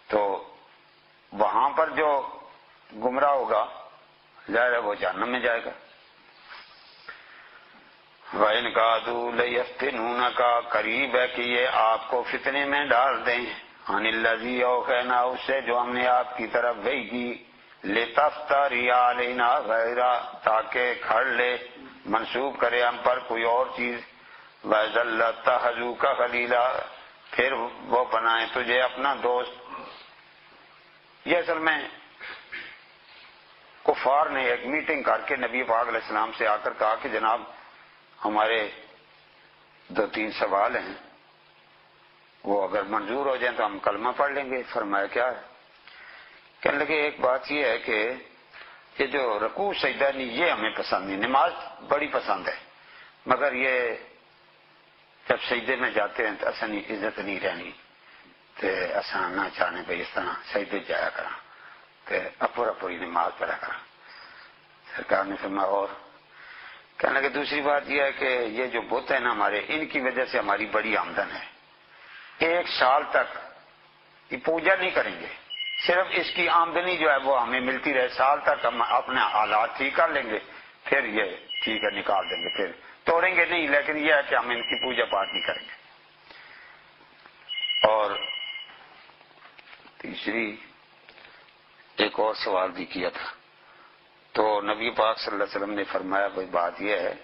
تو وہاں پر جو گمراہ ہوگا ظاہر ہے وہ جہنم میں جائے گا۔ وَإِنْ كَادُوا لَيَفْتِنُونَكَ، قریب ہے کہ یہ آپ کو فتنے میں ڈال دیں، عَنِ الَّذِي أَوْحَيْنَا، اس سے جو ہم نے آپ کی طرف وحی کی، لِتَفْتَرِيَ عَلَيْنَا غَيْرَهُ، تاکہ کھڑ لے منسوب کرے ہم پر کوئی اور چیز، وَإِذًا لَّاتَّخَذُوكَ خَلِيلًا، پھر وہ بنائیں تجھے اپنا دوست۔ یہ اصل میں کفار نے ایک میٹنگ کر کے نبی پاک علیہ السلام سے آ کر کہا کہ جناب ہمارے 2-3 سوال ہیں، وہ اگر منظور ہو جائیں تو ہم کلمہ پڑھ لیں گے۔ فرمایا کیا ہے؟ کہنے لگے ایک بات یہ ہے کہ یہ جو رکوع سجدہ نہیں یہ ہمیں پسند نہیں، نماز بڑی پسند ہے، مگر یہ جب سجدے میں جاتے ہیں تو اصل عزت نہیں رہنی، تو اصل نہ چاہنے پہ اس طرح سجدے جایا کرا تو اپورا پوری نماز پڑھا کرا۔ سرکار نے فرمایا اور کہنے لگے دوسری بات یہ ہے کہ یہ جو بت ہے نا ہمارے، ان کی وجہ سے ہماری بڑی آمدن ہے، 1 سال تک یہ پوجا نہیں کریں گے، صرف اس کی آمدنی جو ہے وہ ہمیں ملتی رہے، سال تک ہم اپنے حالات ٹھیک کر لیں گے، پھر یہ ٹھیک ہے نکال دیں گے، پھر توڑیں گے نہیں، لیکن یہ ہے کہ ہم ان کی پوجا پاٹ نہیں کریں گے۔ اور تیسری ایک اور سوال بھی کیا تھا، تو نبی پاک صلی اللہ علیہ وسلم نے فرمایا بھائی بات یہ ہے،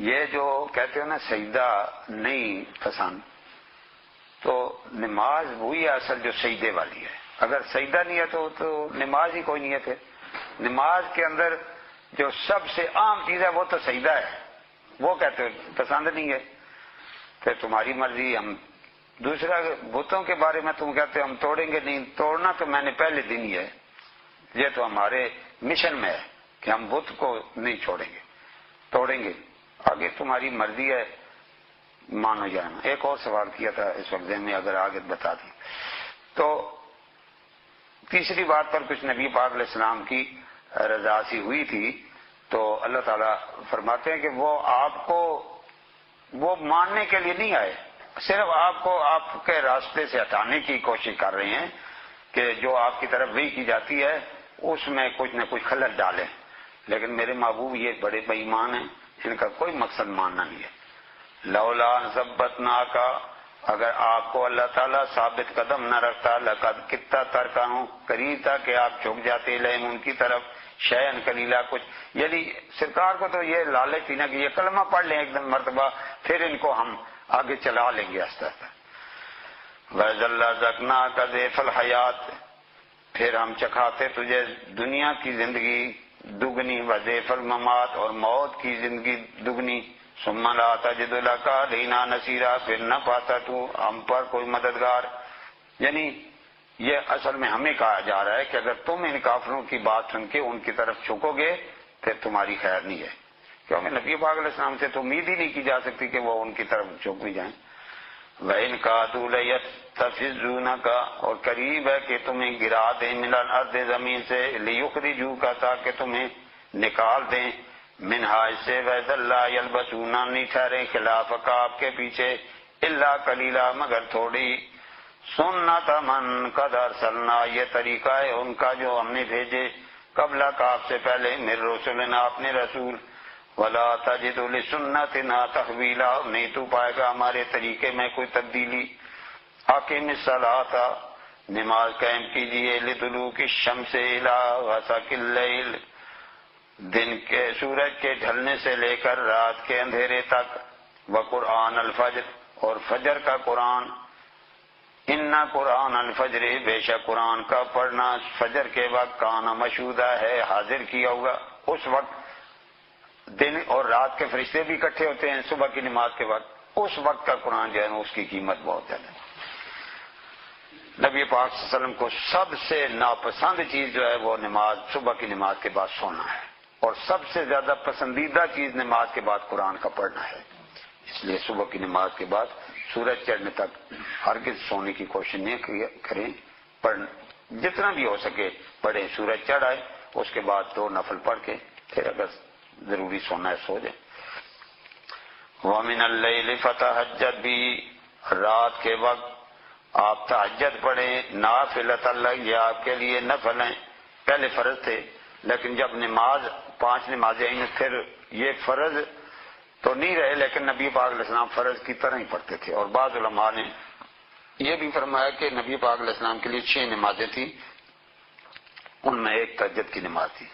یہ جو کہتے ہو نا سجدہ نہیں پسند، تو نماز وہی ہے اصل جو سجدے والی ہے، اگر سجدہ نہیں ہے تو نماز ہی کوئی نہیں ہے۔ پھر نماز کے اندر جو سب سے عام چیز ہے وہ تو سجدہ ہے، وہ کہتے ہو پسند نہیں ہے، پھر تمہاری مرضی۔ ہم دوسرا بتوں کے بارے میں تم کہتے ہو ہم توڑیں گے نہیں، توڑنا تو میں نے پہلے دن ہی ہے، یہ تو ہمارے مشن میں ہے کہ ہم بت کو نہیں چھوڑیں گے، توڑیں گے، آگے تمہاری مرضی ہے مانو جانا۔ ایک اور سوال کیا تھا اس وقت میں اگر آگے بتا دیں تو تیسری بات پر کچھ نبی پاک علیہ السلام کی رضا سی ہوئی تھی، تو اللہ تعالیٰ فرماتے ہیں کہ وہ آپ کو وہ ماننے کے لیے نہیں آئے، صرف آپ کو آپ کے راستے سے ہٹانے کی کوشش کر رہے ہیں کہ جو آپ کی طرف وحی کی جاتی ہے اس میں کچھ نہ کچھ خلل ڈالیں، لیکن میرے محبوب یہ بڑے بے ایمان ہیں، ان کا کوئی مقصد ماننا نہیں ہے۔ لولا ثبتناک، اگر آپ کو اللہ تعالیٰ ثابت قدم نہ رکھتا، لقد کتا ترکنوا، قریب تھا کہ آپ جھک جاتے الیہم ان کی طرف، شیئن قلیلا کچھ، یعنی سرکار کو تو یہ لالچ تھی نا کہ یہ کلمہ پڑھ لیں ایک دم مرتبہ، پھر ان کو ہم آگے چلا لیں گے آہستہ آہستہ۔ وَإِذَا لَذَقْنَاكَ ضِعْفَ الْحَیَاۃ، پھر ہم چکھاتے تجھے دنیا کی زندگی دگنی، وضعف الممات، اور موت کی زندگی دگنی، ثم لا تجد لك علينا نصيرا، پھر نہ پاتا تو ہم پر کوئی مددگار۔ یعنی یہ اصل میں ہمیں کہا جا رہا ہے کہ اگر تم ان کافروں کی بات سن کے ان کی طرف جھکو گے پھر تمہاری خیر نہیں ہے، کیونکہ نبی پاک علیہ السلام سے تو امید ہی نہیں کی جا سکتی کہ وہ ان کی طرف جھک بھی جائیں۔ وَإِنْ كَادُوا لَيَسْتَفِزُّونَكَ، اور قریب ہے کہ تمہیں گرا دیں مِنَ الْأَرْضِ، زمین سے، لِيُخْرِجُوكَ، تاکہ تمہیں نکال دیں، منہا اس سے، وَإِذًا لَّا يَلْبَثُونَ، نہیں ٹھہریں خلافك آپ کے پیچھے، إِلَّا قَلِيلًا مگر تھوڑی، سُنَّتَ مَن قَدْ أَرْسَلْنَا، یہ طریقہ ہے ان کا جو ہم نے بھیجے قبلک آپ سے پہلے، مِن رُسُلِنَا اپنے رسول، وَلَا تَجِدُ لِسُنَّتِنَا تَحْوِيلًا، نہیں تو پائے گا ہمارے طریقے میں کوئی تبدیلی۔ أَقِمِ الصَّلَاةَ، نماز قائم کیجئے، لِدُلُوكِ الشَّمْسِ إِلَىٰ غَسَقِ اللَّيْلِ، دن کے سورج کے ڈھلنے سے لے کر رات کے اندھیرے تک، وقرآن الفجر، اور فجر کا قرآن، ان قرآن الفجر، بے شک قرآن کا پڑھنا فجر کے وقت، کان مشہودہ ہے حاضر کیا ہوگا، اس وقت دن اور رات کے فرشتے بھی اکٹھے ہوتے ہیں صبح کی نماز کے وقت، اس وقت کا قرآن جو ہے اس کی قیمت بہت زیادہ ہے۔ نبی پاک صلی اللہ علیہ وسلم کو سب سے ناپسند چیز جو ہے وہ نماز، صبح کی نماز کے بعد سونا ہے، اور سب سے زیادہ پسندیدہ چیز نماز کے بعد قرآن کا پڑھنا ہے۔ اس لیے صبح کی نماز کے بعد سورج چڑھنے تک ہرگز سونے کی کوشش نہیں کریں، جتنا بھی ہو سکے پڑھیں، سورج چڑھ آئے اس کے بعد 2 نفل پڑھ کے پھر اگر ضروری سونا ہے سو جائیں۔ وَمِنَ اللَّيْلِ فَتَهَجَّدْ بِهِ، رات کے وقت آپ تہجد پڑھیں، نافلۃ اللہ، یہ آپ کے لیے نفل ہیں، پہلے فرض تھے لیکن جب 5 نمازیں ہیں پھر یہ فرض تو نہیں رہے، لیکن نبی پاک علیہ السلام فرض کی طرح ہی پڑھتے تھے۔ اور بعض علماء نے یہ بھی فرمایا کہ نبی پاک علیہ السلام کے لیے 6 نمازیں تھیں، ان میں ایک تہجد کی نماز تھی۔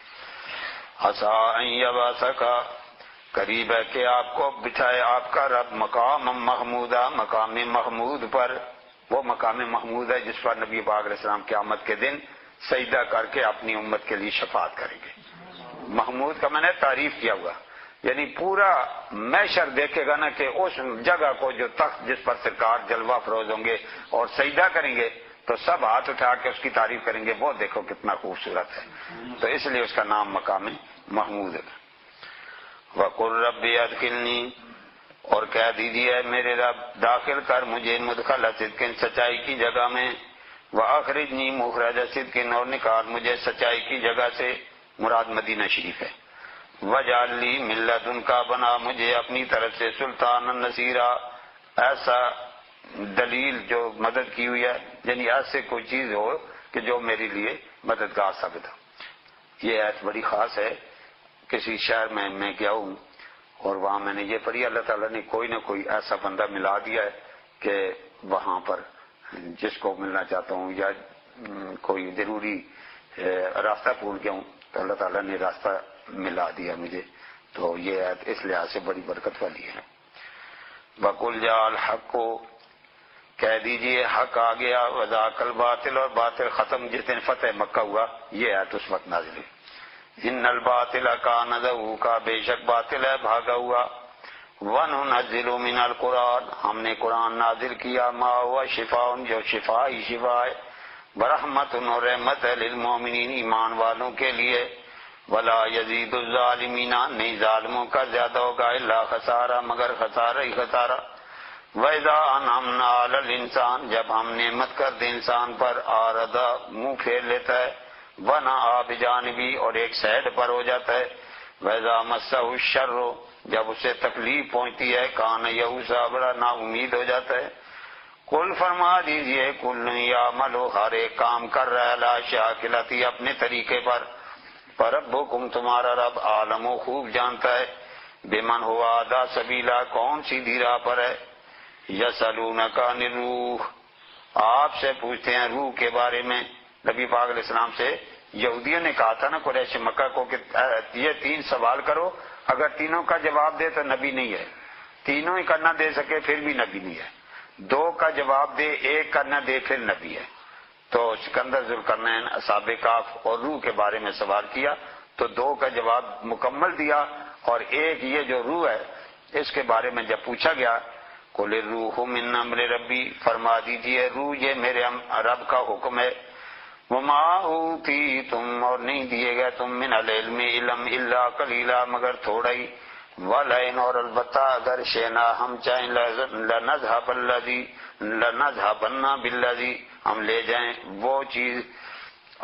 عسیٰ ان یبعثک، قریب ہے کہ آپ کو بٹھائے آپ کا رب مقام محمودہ، مقام محمود پر، وہ مقام محمود ہے جس پر نبی پاک علیہ السلام قیامت کے دن سجدہ کر کے اپنی امت کے لیے شفاعت کریں گے۔ محمود کا میں نے تعریف کیا ہوا، یعنی پورا محشر دیکھے گا نا کہ اس جگہ کو جو تخت جس پر سرکار جلوہ افروز ہوں گے اور سجدہ کریں گے تو سب ہاتھ اٹھا کے اس کی تعریف کریں گے، وہ دیکھو کتنا خوبصورت ہے، تو اس لیے اس کا نام مقام محمود ہے۔ وَقُلْ رَبِّ أَدْخِلْنِي، اور کہہ دیجیے میرے رب داخل کر مجھے مدخل صدق، سچائی کی جگہ میں، وَأَخْرِجْنِي مُخْرَجَ صدق، اور نکال مجھے سچائی کی جگہ سے، مراد مدینہ شریف ہے۔ وَاجْعَلْ لِي مِن لَّدُنْكَ، بنا مجھے اپنی طرف سے سلطانا نصیرا، ایسا دلیل جو مدد کی ہوئی ہے، یعنی ایسے کوئی چیز ہو کہ جو میرے لیے مددگار ثابت ہو۔ یہ آیت بڑی خاص ہے۔ کسی شہر میں گیا ہوں اور وہاں میں نے یہ پڑھی، اللہ تعالیٰ نے کوئی نہ کوئی ایسا بندہ ملا دیا ہے کہ وہاں پر جس کو ملنا چاہتا ہوں یا کوئی ضروری راستہ بھول گیا ہوں تو اللہ تعالیٰ نے راستہ ملا دیا مجھے، تو یہ آیت اس لحاظ سے بڑی برکت والی ہے۔ وَقُلْ جَاءَ الْحَقُّ، کہہ دیجئے حق آ گیا، وَذَاقَ الْبَاطِلُ، اور باطل ختم جس دن فتح مکہ ہوا، یہ آیت اس وقت نازل ہوئی۔ ان الباطل کان ذوقا، بے شک باطل ہے بھاگا ہوا، وننزل من القرآن، ہم نے قرآن نازل کیا، ما ہوا شفاء، جو شفا ہی شفا ہے، برحمت اور رحمت ہے، للمؤمنین، ایمان والوں کے لیے، ولا یزید الظالمین، نہیں ظالموں کا زیادہ ہوگا، الا خسارہ، مگر خسارہ ہی خسارہ۔ وَإِذَا أَنْعَمْنَا عَلَى الْإِنسَانِ، جب ہم نعمت کر دیں انسان پر، أَعْرَضَ، منہ پھیر لیتا ہے، وَنَأَىٰ بِجَانِبِهِ، اور ایک سائڈ پر ہو جاتا ہے، وَإِذَا مَسَّهُ الشَّرُّ، جب اسے تکلیف پہنچتی ہے، کان یئوسا، بڑا نا امید ہو جاتا ہے۔ قل فرما دیجئے، کل یعمل، ہر ایک کام کر رہا ہے، علی شاکلتی، اپنے طریقے پر، فربکم، تمہارا رب، عالم، و خوب جانتا ہے، بمن ہوا اہدی سبیلا، کون سیدھی راہ پر ہے۔ یسألونک عن الروح، آپ سے پوچھتے ہیں روح کے بارے میں، نبی پاک علیہ السلام سے یہودیوں نے کہا تھا نا قریش مکہ کو کہ یہ 3 سوال کرو، اگر تینوں کا جواب دے تو نبی نہیں ہے، تینوں ہی کرنا دے سکے پھر بھی نبی نہیں ہے، 2 کا جواب دے 1 کرنا دے پھر نبی ہے۔ تو سکندر ذوالقرنین، اصحاب کہف اور روح کے بارے میں سوال کیا تو 2 کا جواب مکمل دیا، اور 1 یہ جو روح ہے اس کے بارے میں جب پوچھا گیا، قل الروح من امر ربی، فرما دیجئے روح یہ میرے رب کا حکم ہے، وما اوتیتم، اور نہیں دیے گئے تم، من العلم، علم، الا قلیلا، مگر تھوڑا ہی، ولئن، اور البتہ اگر شئنا، ہم چاہیں، لنذهبن بالذی، ہم لے جائیں وہ چیز،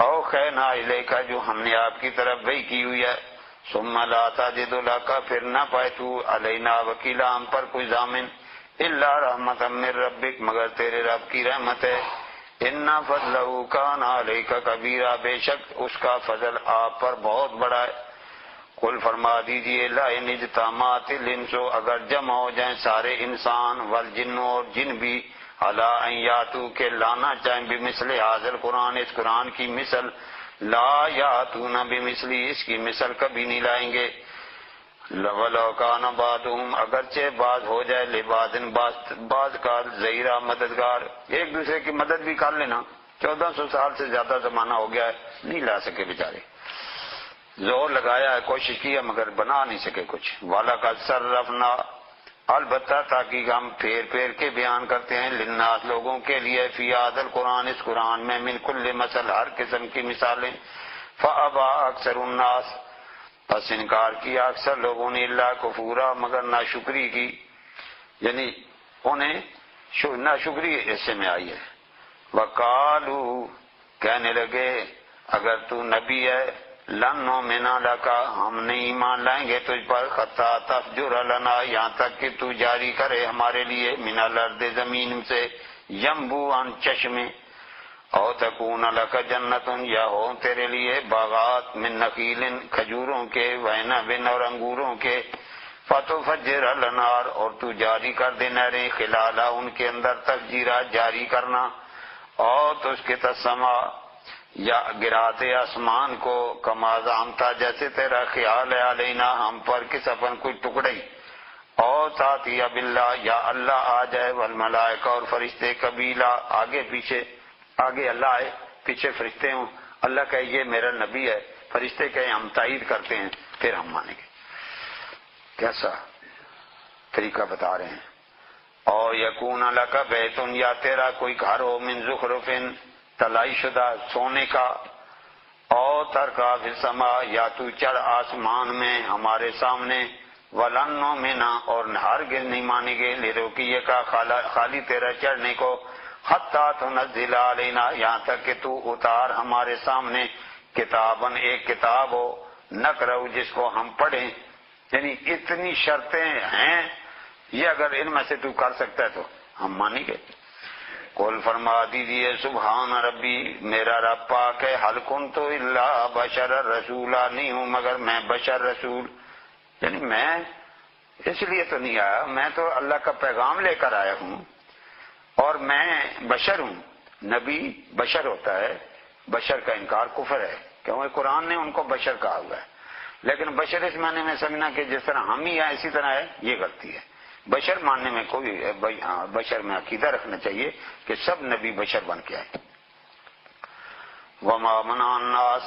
اوحینا الیک، جو ہم نے آپ کی طرف وحی کی ہوئی ہے، ثم لا تجد لک، پھر نہ پائے تو، علینا وکیلا، ہم پر کوئی ضامن، الا رحمت من ربک، مگر تیرے رب کی رحمت ہے، ان فضلہ کان علیک کبیرا، بے شک اس کا فضل آپ پر بہت بڑا ہے۔ قل فرما دیجئے، لئن اجتمعت الانس، اگر جمع ہو جائیں سارے انسان، والجن، اور جن بھی، علی ان یاتوا، کہ لانا چاہیں، بمثل ھذا القرآن، اس قرآن کی مثل، لا یاتون بمثلی، اس کی مثل کبھی نہیں لائیں گے، وَلَوْ كَانَ بَعْضُهُمْ، اگرچہ بعض ہو جائے، لِبَعْضٍ، بعض کا ظہیرہ، مددگار، ایک دوسرے کی مدد بھی کر لینا، 1400 سال سے زیادہ زمانہ ہو گیا ہے، نہیں لا سکے بیچارے، زور لگایا ہے، کوشش کی ہے، مگر بنا نہیں سکے کچھ۔ وَلَقَدْ صَرَّفْنَا، البتہ تاکہ ہم پھیر پھیر کے بیان کرتے ہیں للناس لوگوں کے لیے فی ھذا القرآن اس قرآن میں من کل مثل ہر قسم کی مثالیں فابا اکثر الناس پس انکار کیا اکثر لوگوں نے الا کفورا مگر ناشکری کی، یعنی انہیں ناشکری حصے میں آئی ہے۔ وقالو کہنے لگے اگر تو نبی ہے لن نؤمن لک ہم نہیں ایمان لائیں گے تجھ پر حتی تفجر لنا یہاں تک کہ تو جاری کرے ہمارے لیے من الارض زمین سے ینبوعا چشمے او تکون لک جنت یا ہو تیرے لیے باغات من نخیل کھجوروں کے وعنب اور انگوروں کے فتفجر الانہار اور تو جاری کر دے نہریں خلالا ان کے اندر تفجیرا جاری کرنا اور تو اس کے تسما یا گرا دے آسمان کو کما زعمتا جیسے تیرا خیال ہے علینا ہم پر کس اپن کوئی ٹکڑی اور تاتی باللہ یا اللہ آ جائے والملائکہ اور فرشتے قبیلہ آگے پیچھے، آگے اللہ آئے پیچھے فرشتے ہوں، اللہ کہے یہ میرا نبی ہے، فرشتے کہے ہم تائید کرتے ہیں، پھر ہم مانیں گے۔ کیسا طریقہ بتا رہے ہیں۔ اور یکون لک بیت یا تیرا کوئی گھر ہو من زخرف تلائی شدہ سونے کا، اور ترکا فی السماء یا تو چڑھ آسمان میں ہمارے سامنے، ولن نؤمن اور ہرگز نہیں مانیں گے لرقیہ کا خالی تیرا چڑھنے کو حتی تنزل علینا یہاں تک کہ تو اتار ہمارے سامنے کتاباً ایک کتاب ہو نقرأ جس کو ہم پڑھیں، یعنی اتنی شرطیں ہیں، یہ اگر ان میں سے تو کر سکتا ہے تو ہم مانیں گے۔ قل فرما دیجئے سبحان ربی میرا رب پاک ہے، حل کنت الا بشر رسولا نہیں ہوں مگر میں بشر رسول، یعنی میں اس لیے تو نہیں آیا، میں تو اللہ کا پیغام لے کر آیا ہوں اور میں بشر ہوں۔ نبی بشر ہوتا ہے، بشر کا انکار کفر ہے کیونکہ قرآن نے ان کو بشر کہا ہوا ہے، لیکن بشر اس معنی میں سمجھنا کہ جس طرح ہم ہی ہیں اسی طرح ہے، یہ غلطی ہے۔ بشر ماننے میں کوئی بشر میں عقیدہ رکھنا چاہیے کہ سب نبی بشر بن کے آئے۔ وما منع الناس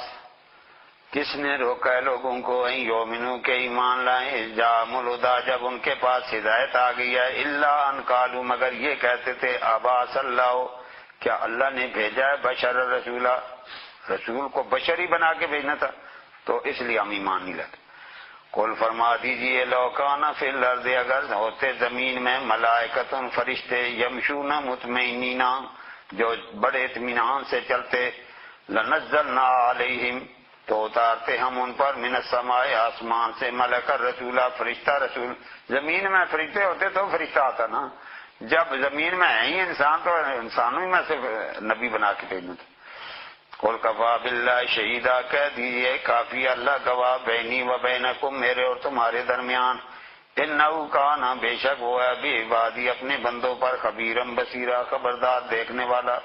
کس نے روکا ہے لوگوں کو ان یؤمنوا کے ایمان لائیں اذ جاءہم الہدی جب ان کے پاس ہدایت آ گئی ہے، الا ان قالوا مگر یہ کہتے تھے ابعث اللہ کیا اللہ نے بھیجا ہے بشر رسولا، رسول کو بشر ہی بنا کے بھیجنا تھا، تو اس لیے ہم ایمان نہیں لاتے۔ قل فرما دیجئے لو کان فی الارض اگر ہوتے زمین میں ملائکۃ فرشتے یمشون مطمئنین جو بڑے اطمینان سے چلتے، لنزلنا علیہم تو اتارتے ہم ان پر من السماء آسمان سے ملک رسولا فرشتہ رسول، زمین میں فرشتے ہوتے تو فرشتہ آتا نا، جب زمین میں ہے ہی انسان تو انسانوں میں سے نبی بنا کے بھیجنا تھا۔ قل کفا باللہ شہیدہ کہہ دیجئے کافی اللہ گواہ بینی و بینکم میرے اور تمہارے درمیان، انہو کان بے شک وہ ہے بعبادی اپنے بندوں پر خبیرم بصیرہ خبردار دیکھنے والا۔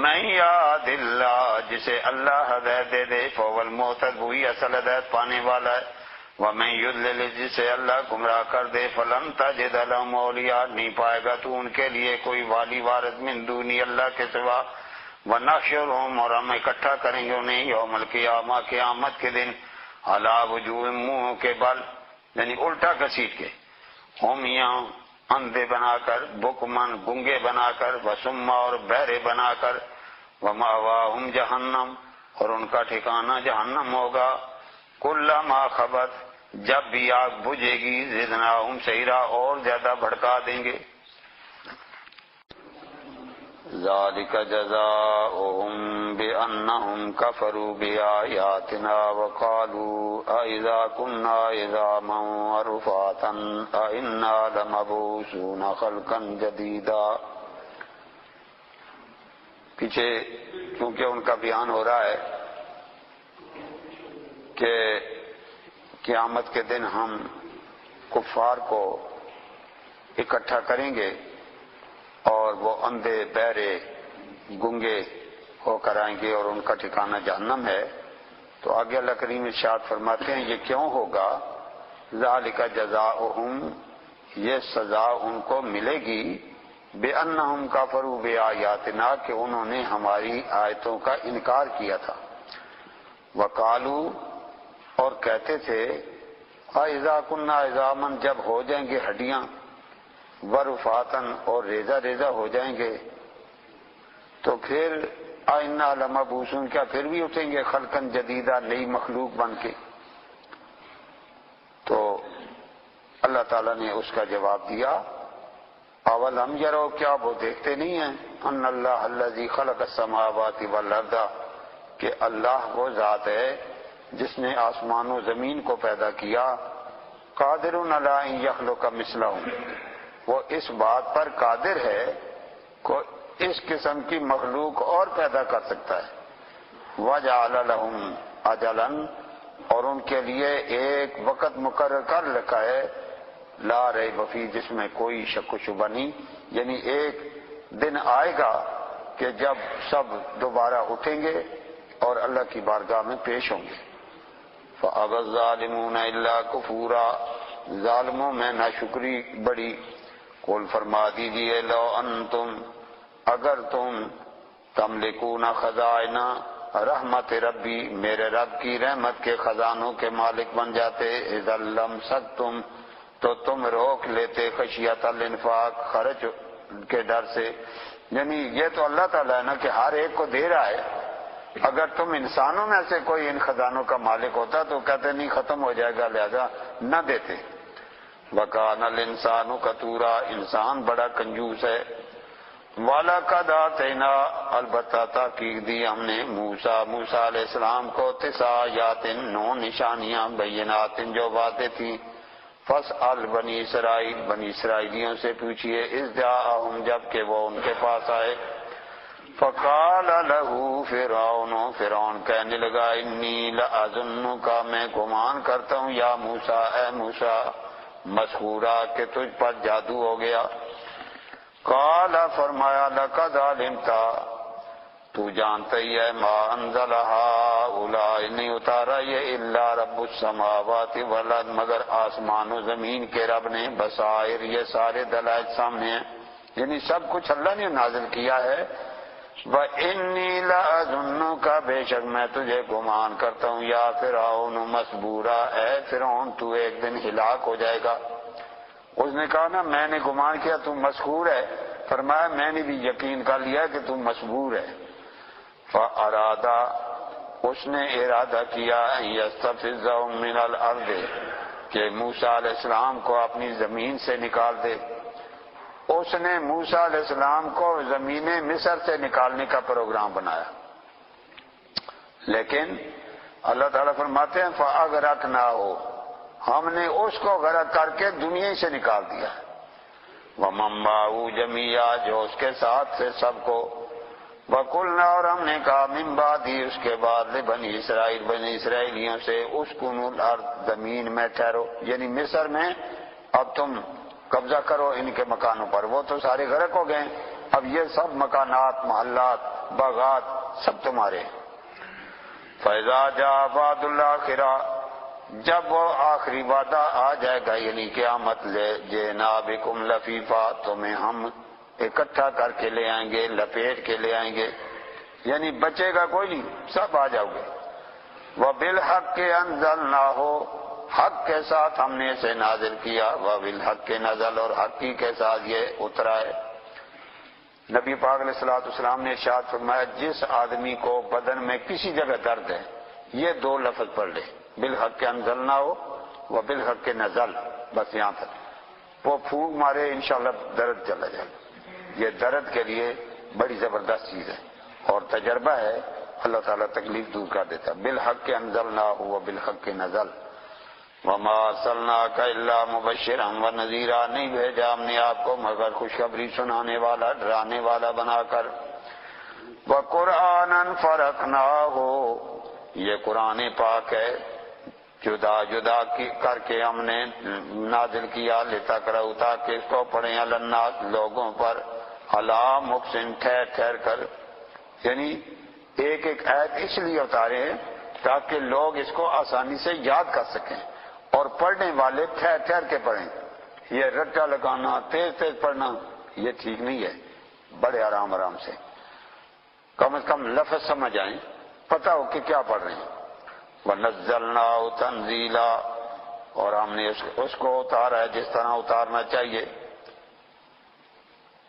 من یہد اللہ جسے اللہ ہدایت دے دے فهو المہتد وہی اصل ہدایت پانے والا ہے، ومن یضلل جسے اللہ گمراہ کر دے فلن تجد لهم اولیاء نہیں پائے گا تو ان کے لیے کوئی والی وارث من دونی اللہ کے سوا، ونحشرهم اور ہم اکٹھا کریں گے انہیں یوم القیامہ قیامت کے دن علی وجوہ منہ کے بل یعنی الٹا گھسیٹ کے، عمیاں اندھے بنا کر، بکمن گنگے بنا کر، وسما اور بہرے بنا کر، ومأواہم جہنم اور ان کا ٹھکانہ جہنم ہوگا، کلما خبت جب بھی آگ بجھے گی زدناہم سعیرا اور زیادہ بھڑکا دیں گے۔ ذالک جزاؤہم بأنہم کفروا بآیاتنا وقالوا أإذا كنا عظاما ورفاتا أإنا لمبعوثون خلقا جدیدا۔ پیچھے کیونکہ ان کا بیان ہو رہا ہے کہ قیامت کے دن ہم کفار کو اکٹھا کریں گے اور وہ اندھے بہرے گنگے ہو کر آئیں گے اور ان کا ٹھکانہ جہنم ہے، تو آگے اللہ کریم ارشاد فرماتے ہیں یہ کیوں ہوگا؟ ذالک جزاؤہم یہ سزا ان کو ملے گی بأنہم کفروا بآیاتنا کہ انہوں نے ہماری آیتوں کا انکار کیا تھا، وقالو اور کہتے تھے اذا کنا عظاما جب ہو جائیں گے ہڈیاں، ورفاتن اور ریزہ ریزہ ہو جائیں گے تو پھر آئنا لمبعوثون کیا پھر بھی اٹھیں گے خلقن جدیدہ نئی مخلوق بن کے؟ تو اللہ تعالیٰ نے اس کا جواب دیا اولم یرو کیا وہ دیکھتے نہیں ہیں ان اللہ الذی خلق السماوات والارض کہ اللہ وہ ذات ہے جس نے آسمان و زمین کو پیدا کیا قادر علی ان یخلق مثلہم وہ اس بات پر قادر ہے کہ اس قسم کی مخلوق اور پیدا کر سکتا ہے وجعل لہم اجلا اور ان کے لیے ایک وقت مقرر کر رکھا ہے لا ریب فیہ جس میں کوئی شک و شبہ نہیں، یعنی ایک دن آئے گا کہ جب سب دوبارہ اٹھیں گے اور اللہ کی بارگاہ میں پیش ہوں گے۔ فَأَبَى الظَّالِمُونَ إِلَّا كُفُورًا ظالموں میں ناشکری بڑی۔ قل فرما دیجئے لو انتم اگر تم تملکون خزائن رحمت ربی میرے رب کی رحمت کے خزانوں کے مالک بن جاتے اذا لمسکتم تو تم روک لیتے خشیت الانفاق خرچ کے ڈر سے، یعنی یہ تو اللہ تعالیٰ ہے نا کہ ہر ایک کو دے رہا ہے، اگر تم انسانوں میں سے کوئی ان خزانوں کا مالک ہوتا تو کہتے نہیں ختم ہو جائے گا لہذا نہ دیتے۔ وَكَانَ الْإِنسَانُ قَتُورًا انسان بڑا کنجوس ہے۔ وَلَقَدْ آتَيْنَا البتہ تحقیق دی ہم نے موسیٰ علیہ السلام کو 9 آیات 9 نشانیاں بینات جو واضح تھیں۔ فَاسْأَلْ بنی اسرائیل بنی اسرائیلیوں سے پوچھئے اذ جاءہم جب کہ وہ ان کے پاس آئے۔ فَقَالَ لَهُ فِرْعَوْنُ فرعون کہنے لگا انی لَأَظُنُّکَ میں گمان کرتا ہوں یا موسیٰ اے موسیٰ مسحورا کہ تجھ پر جادو ہو گیا۔ قال فرمایا لقد علمت تو جانتا ہی ہے ما انزل ہؤلاء نہیں اتارا یہ الا رب السماوات والارض مگر آسمان و زمین کے رب نے بصائر یہ سارے دلائل سامنے ہیں، یعنی سب کچھ اللہ نے نازل کیا ہے۔ وَإِنِّي لَأَظُنُّكَ بے شک میں تجھے گمان کرتا ہوں یا فرعون مسبورا اے فرعون تو ایک دن ہلاک ہو جائے گا۔ اس نے کہا نا میں نے گمان کیا تم مسحور ہے، فرمایا میں نے بھی یقین کر لیا کہ تم مسحور ہے۔ فَأَرَادَ اس نے ارادہ کیا أَن يَسْتَفِزَّهُم مِّنَ الْأَرْضِ کہ موسیٰ علیہ السلام کو اپنی زمین سے نکال دے۔ اس نے موسیٰ علیہ السلام کو زمین مصر سے نکالنے کا پروگرام بنایا، لیکن اللہ تعالیٰ فرماتے ہیں فَأَغْرَقْنَاهُ ہم نے اس کو غرق کر کے دنیا سے نکال دیا۔ وَمَن مَّعَهُ جَمِيعًا جو اس کے ساتھ سے سب کو۔ وَقُلْنَا اور ہم نے کہا من بعد اس کے بعد بنی اسرائیل بنی اسرائیلیوں سے اسکنوا الارض زمین میں ٹھہرو، یعنی مصر میں اب تم قبضہ کرو ان کے مکانوں پر، وہ تو سارے غرق ہو گئے، اب یہ سب مکانات محلات باغات سب تمہارے۔ فَإِذَا جَاءَ وَعْدُ الْآخِرَةِ جب وہ آخری وعدہ آ جائے گا یعنی قیامت جئنا بکم لفیفا تمہیں ہم اکٹھا کر کے لے آئیں گے لپیٹ کے لے آئیں گے، یعنی بچے گا کوئی نہیں سب آ جاؤ گے۔ وَبِالْحَقِّ أَنزَلْنَاهُ حق کے ساتھ ہم نے اسے نازل کیا، وَبِالْحَقِّ نزل اور حقی کے ساتھ یہ اترا ہے۔ نبی پاک علیہ الصلوۃ والسلام نے ارشاد فرمایا جس آدمی کو بدن میں کسی جگہ درد ہے یہ 2 لفظ پڑھ لے بالحق انزلناہ وبالحق نزل، بس یہاں تک وہ پھونک مارے انشاءاللہ درد چلا جائے۔ یہ درد کے لیے بڑی زبردست چیز ہے اور تجربہ ہے، اللہ تعالیٰ تکلیف دور کر دیتا۔ بالحق انزلناہ وبالحق نزل وما ارسلناک الا مبشرا ونذیرا نہیں بھیجا ہم نے آپ کو مگر خوشخبری سنانے والا ڈرانے والا بنا کر۔ وقرآنا فرقناہ یہ قرآن پاک ہے جدا جدا کر کے ہم نے نازل کیا لتقرؤ تاکہ اس کو پڑھیں علی الناس لوگوں پر علی مقسم ٹھہر ٹھہر کر، یعنی ایک ایک آیت اس لیے اتارے ہیں تاکہ لوگ اس کو آسانی سے یاد کر سکیں اور پڑھنے والے ٹھہر ٹھہر کے پڑھیں۔ یہ رٹا لگانا تیز تیز پڑھنا یہ ٹھیک نہیں ہے، بڑے آرام آرام سے کم از کم لفظ سمجھ آئیں پتہ ہو کہ کیا پڑھ رہے ہیں۔ وَنَزَّلْنَاهُ تَنزِيلًا اور ہم نے اس کو اتارا ہے جس طرح اتارنا چاہیے۔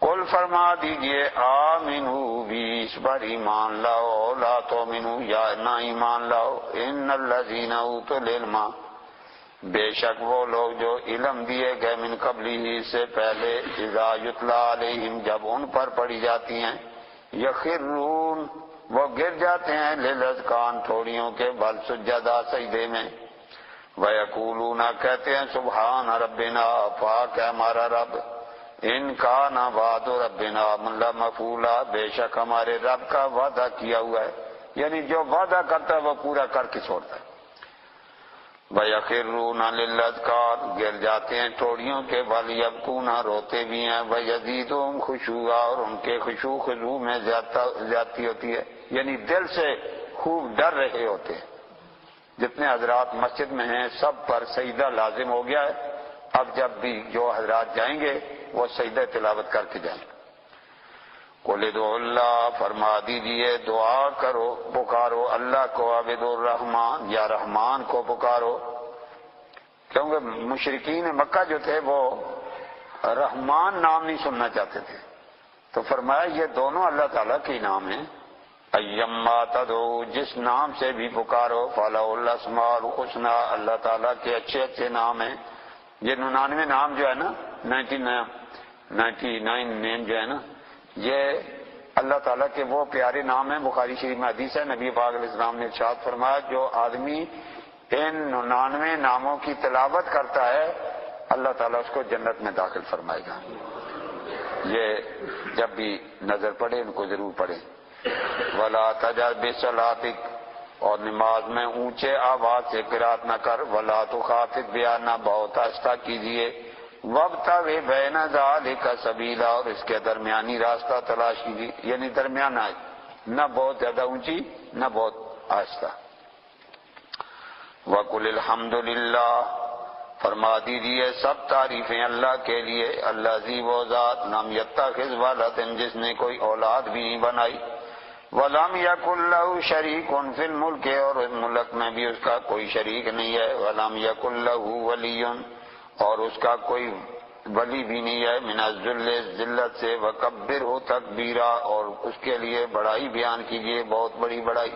قل فرما دیجئے آمنو بھی، اس پر ایمان لاؤ، لا تؤمنو یا نہ ایمان لاؤ، ان الذین اوتوا العلم، بے شک وہ لوگ جو علم دیے گئے من قبلہ سے پہلے، اذا یتلی علیہم جب ان پر پڑھی جاتی ہیں، یخرون وہ گر جاتے ہیں، للاذقان تھوڑیوں کے، بل سجدہ سجدے میں، ویقولون کہتے ہیں سبحان ربنا پاک ہے ہمارا رب، ان کان وعد ربنا لمفعولا بے شک ہمارے رب کا وعدہ کیا ہوا ہے، یعنی جو وعدہ کرتا ہے وہ پورا کر کے چھوڑتا ہے۔ وَيَخِرُّونَ لِلْأَذْقَانِ گر جاتے ہیں ٹوڑیوں کے، بل یبکون روتے بھی ہیں، وَيَزِيدُهُمْ خُشُوعًا اور ان کے خشوع خضوع میں زیادتی ہوتی ہے، یعنی دل سے خوب ڈر رہے ہوتے ہیں۔ جتنے حضرات مسجد میں ہیں سب پر سجدہ لازم ہو گیا ہے، اب جب بھی جو حضرات جائیں گے وہ سجدہ تلاوت کر کے جائیں گے۔ قُلِ ادْعُوا اللَّهَ فرما دیجئے دعا کرو پکارو اللہ کو، عبد الرحمن یا رحمان کو پکارو، کیونکہ مشرکین مکہ جو تھے وہ رحمان نام نہیں سننا چاہتے تھے، تو فرمایا یہ دونوں اللہ تعالیٰ کے نام ہیں، ایما تدعو جس نام سے بھی پکارو، فَلَهُ الْأَسْمَاءُ الْحُسْنَى اللہ تعالیٰ کے اچھے اچھے نام ہیں۔ یہ 99 نام جو ہے نا، 99 نیم جو ہے نا، یہ اللہ تعالیٰ کے وہ پیارے نام ہیں۔ بخاری شریف میں حدیث ہے، نبی پاک علیہ السلام نے ارشاد فرمایا جو آدمی ان 99 ناموں کی تلاوت کرتا ہے اللہ تعالیٰ اس کو جنت میں داخل فرمائے گا۔ یہ جب بھی نظر پڑے ان کو ضرور پڑھیں۔ وَلَا تَجْهَرْ بِصَلَاتِكَ اور نماز میں اونچے آواز سے قرات نہ کر، وَلَا تُخَافِتْ بِهَا نہ بہت آہستہ کیجیے، وَابْتَغِ بَيْنَ ذَلِكَ سَبِيلًا اور اس کے درمیانی راستہ تلاش کیجیے، یعنی درمیانہ، نہ بہت زیادہ اونچی نہ بہت آہستہ۔ وَقُلِ الْحَمْدُ لِلَّهِ فرما دیجیے سب تعریفیں اللہ کے لیے، الذی وہ ذات لم یتخذ ولد جس نے کوئی اولاد بھی نہیں بنائی، وَلَمْ يَكُنْ لَهُ شَرِيكٌ فِي الْمُلْكِ اور اس ملک میں بھی اس کا کوئی شریک نہیں ہے، وَلَمْ يَكُنْ لَهُ وَلِيٌّ اور اس کا کوئی ولی بھی نہیں ہے، من الذل ذلت سے، وَكَبِّرْهُ تکبیرا اور اس کے لیے بڑائی بیان کیجیے بہت بڑی بڑائی۔